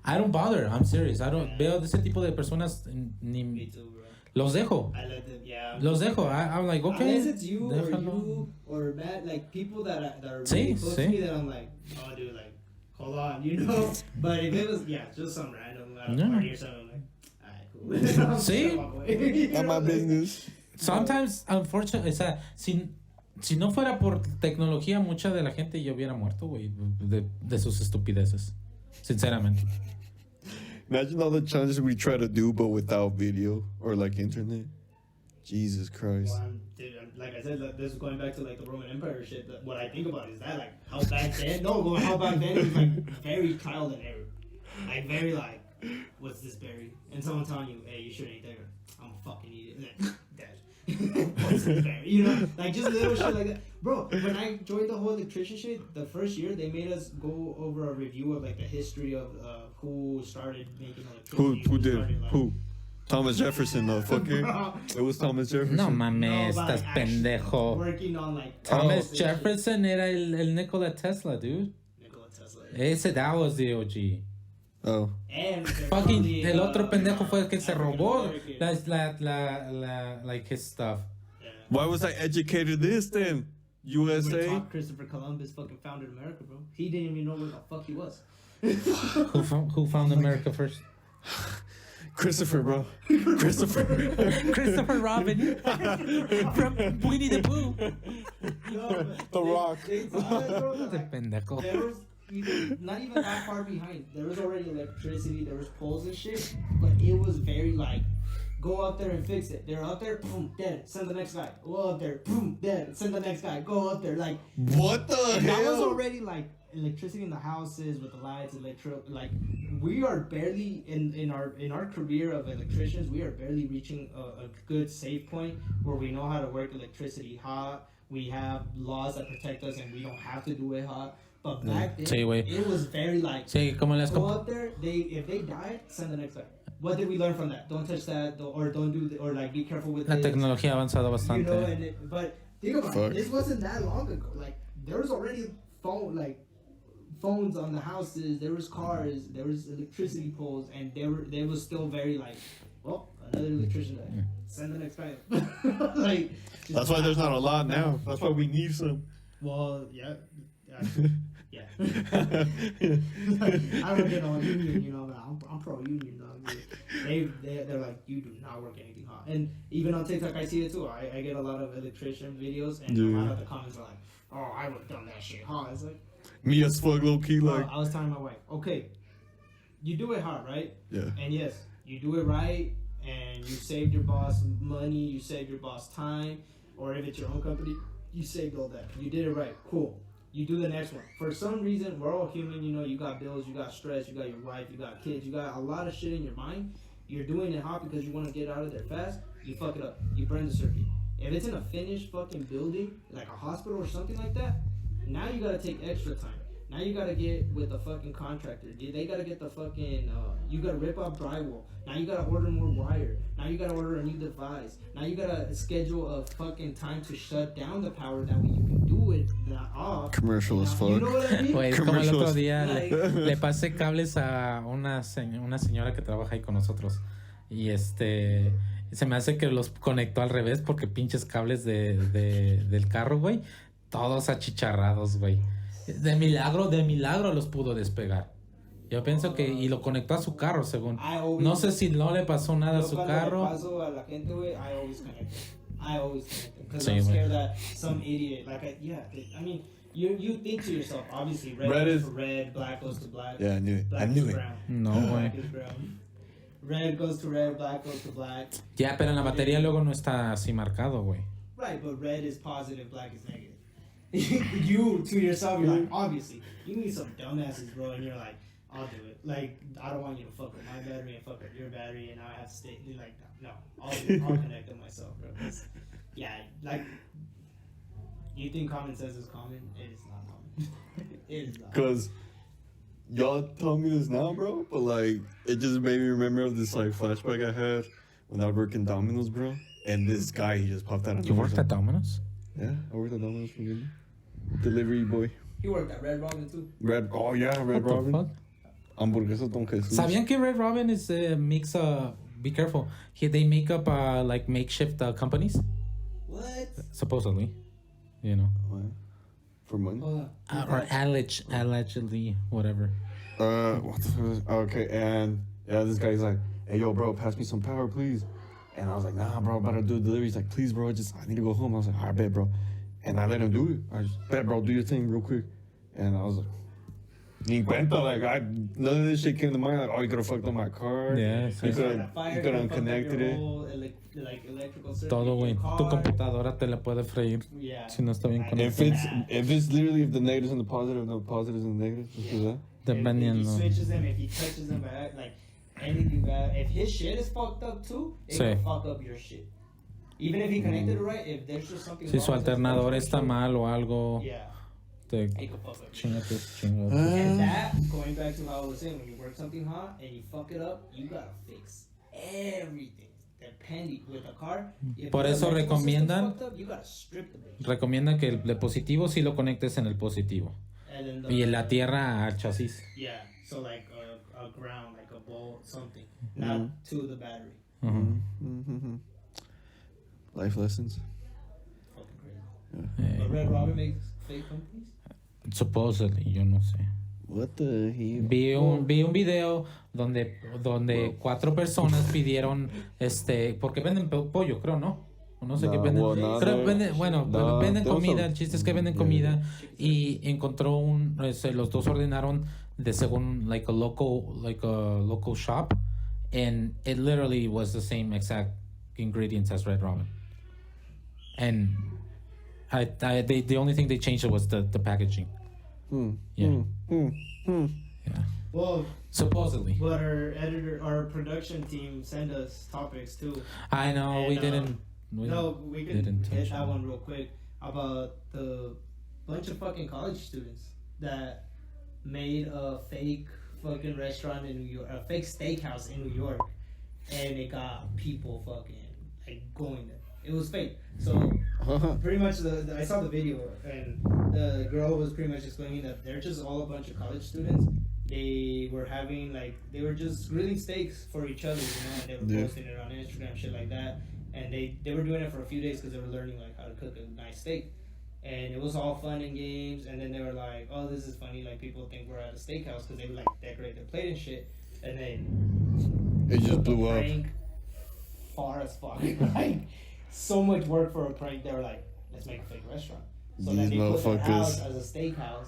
I don't bother. I'm serious. I don't. Veo de ese tipo de personas. Me Ni, too, bro. los dejo. I let them, yeah. Los dejo. I'm like, okay. Unless it's you déjalo. or Matt, like people that are Sí, really close sí. to me that I'm like, oh dude, like, hold on, you know. But if it was, just some random at a Yeah. party or something, I'm like, alright, cool. I'm Sí. gonna walk away. You Not know, my like, business. Sometimes, unfortunately, o sea, si no fuera por tecnología, mucha de la gente ya hubiera muerto, güey, de sus estupideces. Sinceramente. Imagine all the challenges we try to do, but without video or like internet. Jesus Christ. Well, like I said, this is going back to like the Roman Empire shit. What I think about is that like how back then, how back then it was like very trial and error, like very like, what's this berry? And someone telling you, hey, you shouldn't eat that. I'm fucking eat it. Dad, what's this berry? You know, like just little shit like that, bro. When I joined the whole electrician shit, the first year they made us go over a review of like the history of who started making electricity. Who did? started, like, Who? Thomas Jefferson, motherfucker. It was Thomas Jefferson. No mames, No, but, estás like, actually pendejo. Working on like Thomas and shit. Jefferson era el Nikola Tesla, dude. Nikola Tesla. That was the OG. Oh. And Fucking, el otro pendejo fue el que se robó African-American. like his stuff. Yeah. Why was I educated this then? We USA? taught Christopher Columbus fucking founded America, bro. He didn't even know where the fuck he was. Who found America first? Christopher, bro. Christopher. Christopher Robin from Winnie the Pooh. No, but The Rock. They taught us, bro, that, like, Pendejo. there was not even that far behind. There was already electricity, there was poles and shit, but it was very like, go up there and fix it. They're up there, boom, dead. Send the next guy. Go up there, boom, dead. Send the next guy. Go up there, like. What the And that was hell? already like electricity in the houses with the lights, like we are barely in our career of electricians. We are barely reaching a good safe point where we know how to work electricity hot. We have laws that protect us, and we don't have to do it hot. But back then, Sí, güey. it was very like, Sí, como las go up there. If they died, send the next guy. What did we learn from that? Don't touch that, or don't do, or like be careful with La this. tecnología ha avanzado You know, bastante. but think about Fuck. it. This wasn't that long ago. Like there was already phones on the houses. There was cars. There was electricity poles, and they was still very like, well, another electrician died. Send the next guy. Like That's why there's not a lot now. That's why we need some. Well, yeah. Yeah. I don't get on union, you know, but I'm pro union, dog. they're like, you do not work anything hot. And even on TikTok, I see it too. I get a lot of electrician videos, and a lot of the comments are like, oh, I would have done that shit hot. It's like, Me as fuck, low key, like. I was telling my wife, okay, you do it hot, right? Yeah. And yes, you do it right, and you saved your boss money, you saved your boss time, or if it's your own company, you saved all that. You did it right. Cool. You do the next one. For some reason, we're all human, you know, you got bills, you got stress, you got your wife, you got kids, you got a lot of shit in your mind. You're doing it hot because you want to get out of there fast. You fuck it up. You burn the circuit. If it's in a finished fucking building, like a hospital or something like that, now you gotta take extra time. Now you gotta get with the fucking contractor. They gotta get the fucking, you gotta rip off drywall. Now you gotta order more wire. Now you gotta order a new device. Now you gotta schedule a fucking time to shut down the power. That way you can do it off. Commercial as fuck. You know what I mean? Güey, es como el otro Commercials. día le pasé cables a una señora que trabaja ahí con nosotros. Y se me hace que los conectó al revés porque pinches cables del carro, güey. Todos achicharrados, güey. De milagro los pudo despegar. Yo pienso que... Y lo conectó a su carro, según. No sé si no le pasó nada a su carro. Paso a la gente, güey, I always connect them. Because Sí, I'm güey. scared that some idiot, I mean, you think to yourself, obviously, red Red goes is- to red, black goes to black. Yeah, I knew it. Black I knew is it. brown. No, Black güey. is brown. Red goes to red, black goes to black. Ya, pero en la batería luego no está así marcado, güey. Right, but red is positive, black is negative. You, to yourself, you're like, obviously, you need some dumbasses, bro, and you're like, I'll do it. Like, I don't want you to fuck with my battery and fuck with your battery, and I have to stay. You're like, no, I'll connect them myself, bro. 'Cause, yeah, like, you think common sense is common? It is not common. It is not. Because y'all told me this now, bro, but like, it just made me remember of this like flashback I had when I would work in Domino's, bro. And this guy, he just popped out of You worked at Domino's? Yeah, I worked at Domino's for good. Delivery boy. He worked at Red Robin, too. Red What the fuck? Hamburguesas Don Jesús. ¿Sabían que Red Robin is makes be careful. They make up like makeshift companies, What? supposedly. You know. What? For money? Hold on. Or allegedly, whatever. What the fuck is okay, and yeah, this guy's like, hey, yo, bro, pass me some power, please. And I was like, nah, bro, I'm about to do a delivery. He's like, please, bro, I need to go home. I was like, I bet, bro. And I let him do it. I just, bet, bro, do your thing real quick. And I was like, ni cuenta, like, none of this shit came to mind. Like, oh, you could have fucked up my car. Yeah, You sí. could have unconnected it. Like electrical circuit. Todo, güey. your Tu car. computadora te la puede freír Yeah. si no está bien Like, conectada. If it's literally if the negatives and the positive, the positives and the negatives, just do that. If he Dependiendo. switches them, if he touches them, like anything bad, if his shit is fucked up too, it Sí. can fuck up your shit. Even if he connected it right, if there's just something Si su wrong with his alternador electrical está shit, mal o algo, yeah, te it can fuck up your shit. chinga. And that, going back to how I was saying, when you work something hot and you fuck it up, you gotta fix everything. Depending with a car. If Por the eso electrical system's recomiendan- fucked up, you gotta strip the bitch. Recomienda que el de positivo sí lo conectes en el positivo. And then Y en la tierra al chasis. yeah, so like a ground, like a bolt, something, not to the battery. Mm-hmm. Life lessons. Fucking crazy. But Red Robin makes fake companies. Supposedly, yo no sé. What the hell? Vi un video donde 4 personas pidieron porque venden pollo, creo, ¿no? O no sé No, qué venden. well, no, Creo no. venden, bueno, No, venden those comida, are- el chiste es que venden comida y encontró los dos ordenaron de según like a local shop and it literally was the same exact ingredients as Red Robin. And the only thing they changed was the packaging. Yeah. Yeah. Well, Supposedly. but our production team sent us topics too. I know we And, didn't. We can didn't hit touch that on one real quick about the bunch of fucking college students that made a fake fucking restaurant in New York, a fake steakhouse in New York, and it got people fucking like going there. It was fake. So pretty much I saw the video and the girl was pretty much explaining that they're just all a bunch of college students. They were having they were just grilling steaks for each other, and they were posting it on Instagram, shit like that. And they were doing it for a few days because they were learning how to cook a nice steak. And it was all fun and games. And then they were like, "Oh, this is funny. Like people think we're at a steakhouse because they would decorate their plate and shit." And then It just took blew the up. prank far as fuck. Like, so much work for a prank. They were like, let's make a fake restaurant. So then These they put their motherfuckers. house as a steakhouse,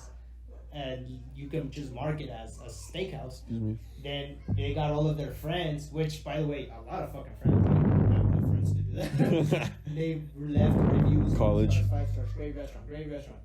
and you can just mark it as a steakhouse. Excuse me. Then they got all of their friends, which, by the way, a lot of fucking friends. Like, I have enough friends to do that. They left reviews. College. 5 stars, great restaurant, great restaurant.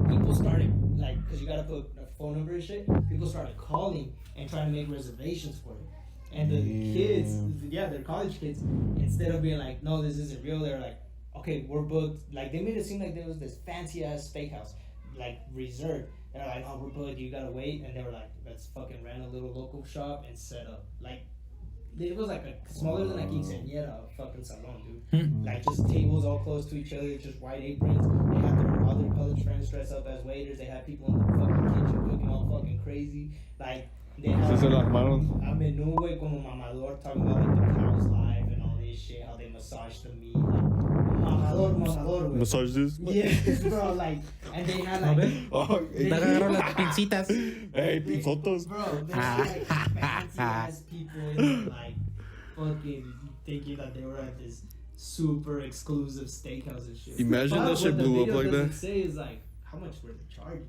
People started, like, because you gotta put a phone number and shit, people started calling and trying to make reservations for it. And the kids, they're college kids, instead of being like, no, this isn't real, they're like, okay, we're booked. Like, they made it seem like there was this fancy ass steakhouse, like, reserved. They're like, oh, we're booked, you gotta wait. And they were like, let's fucking rent a little local shop and set up. Like, it was like a smaller than a quinceañera fucking salon, dude. Like, just tables all close to each other, just white aprons. They had their other college friends dress up as waiters. They had people in the fucking kitchen cooking all fucking crazy. Like, they had Se las manos. a menú, güey, como mamador, talking about like the cow's life and all this shit, how they massage the meat. Like, mamador, güey. Massage this? Yeah, bro, like, and they had like, Oh, Te agarraron las pincitas. hey, pinzotos. bro, they had like fancy ass people in there, like, fucking thinking that they were at this super exclusive steakhouse and shit. Imagine But that shit what the blew up video like doesn't that. say is like, how much were they charging?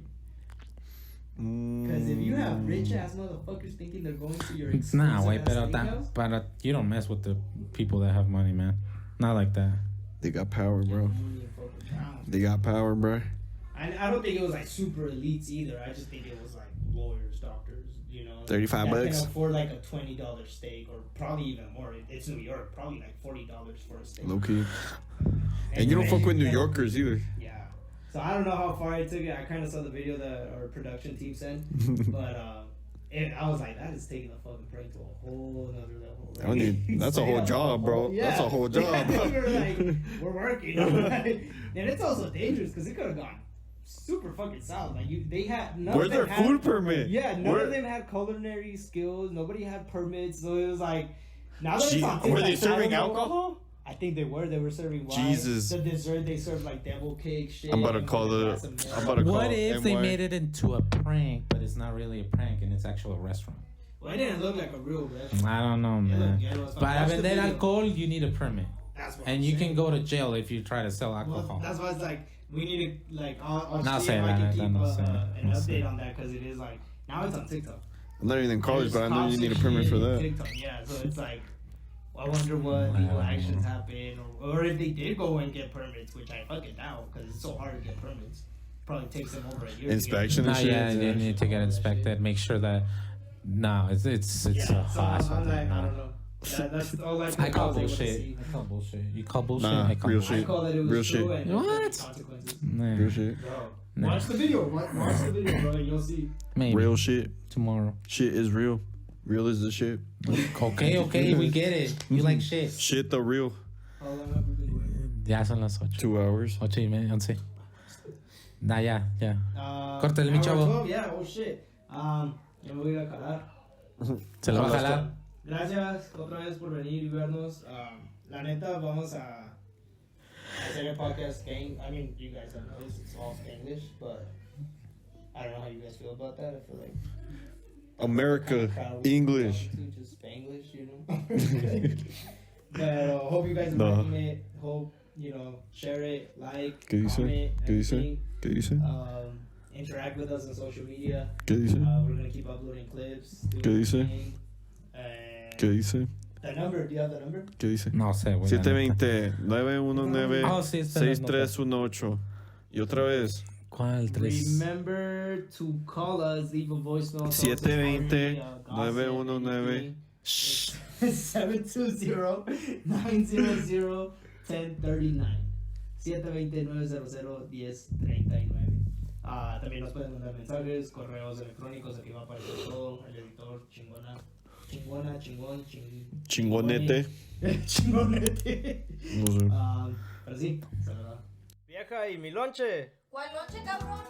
Because if you have rich ass motherfuckers thinking they're going to your exclusive Nah, wait, ass pero, steakhouse, but you don't mess with the people that have money, man. Not like that. They got power, bro. money and fucking pounds. They got power, bro. I don't think it was like super elites either. I just think it was like lawyers, doctors, you know. 35 that bucks. can afford like a $20 steak or probably even more. It's New York, probably like $40 for a steak. Low key. And you don't fuck with New Yorkers either. Yeah. So I don't know how far I took it. I kind of saw the video that our production team sent, but I was like, that is taking the fucking prank to a whole nother level. I mean, that's a whole job, bro. That's a whole job. We're like, we're working. And it's also dangerous because it could have gone super fucking south. Like they had none Where's of their them had, food permit? Yeah, none of them had culinary skills. Nobody had permits, so it was like. Now that it's on Were TikTok, they I serving don't know. alcohol? I think they were. They were serving wine. Jesus. The dessert they served like devil cake shit. I'm about to and call fucking the. glass of milk. I'm about to call What if they NY. made it into a prank, but it's not really a prank and it's actually a restaurant? Well, it didn't look like a real restaurant. I don't know, It man. looked ghetto as fuck. Para Watch the vender video. alcohol, you need a permit. That's what And I'm you saying. can go to jail if you try to sell Well, alcohol. that's why it's like we need to like I'll Not see say if I that, can keep not say that, an not say update that. on that because it is like now it's on TikTok. I'm not even in college, but I know you There's need a cops permit and for shit that. TikTok, yeah, so it's like I wonder what legal actions happen or if they did go and get permits, which I fucking doubt because it's so hard to get permits. Probably takes them over a year. Inspection To and Nah, shit. yeah, they need to get inspected. Make sure that. No, it's get. a Yeah, so hassle. I'm like, no. I don't know. That's all I I think call was able to bullshit. see. I call bullshit. You call bullshit? Nah, I call real bullshit. I call that it was Real true shit. and there's What? consequences. Nah, Real shit. Bro, Nah. watch the video. Watch the video, bro, and you'll see. maybe Real shit. tomorrow. Shit is real. Real is the shit. Okay, we get it. You like shit. Shit the real. How long have we been waiting? Ya son las 8. 2 hours. 8:30, 11. Nah, ya. Córtale, mi hour chavo. 12, yeah, oh shit. Yo me voy a calar. Se lo va a jalar. Gracias otra vez por venir y vernos. La neta, vamos a hacer el podcast gang. I mean, you guys don't know this, it's all Spanglish, but I don't know how you guys feel about that. I feel like America, English. just Spanglish, you know. But hope you guys are No. liking it. Hope share it, like, ¿Qué dice? comment, ¿Qué dice? everything. ¿Qué dice? Interact with us on social media. ¿Qué dice? We're gonna keep uploading clips. doing ¿Qué dice? our thing. And ¿Qué dice? the number, do you have the number? ¿Qué dice? No sé, güey. la neta. 720-919-6318. Oh, sí, está en las notas. Y otra vez. ¿Cuál? 3. Remember to call us, leave a voicemail. 720-919. 720-900-1039. 720-900-1039. También nos pueden mandar mensajes, correos electrónicos, aquí va a aparecer todo. El editor, chingona, chingón. Chingonete. Chingonete. No sé. Pero sí, saludos. Vieja, ¿y mi lonche? ¿Cuál noche, cabrón?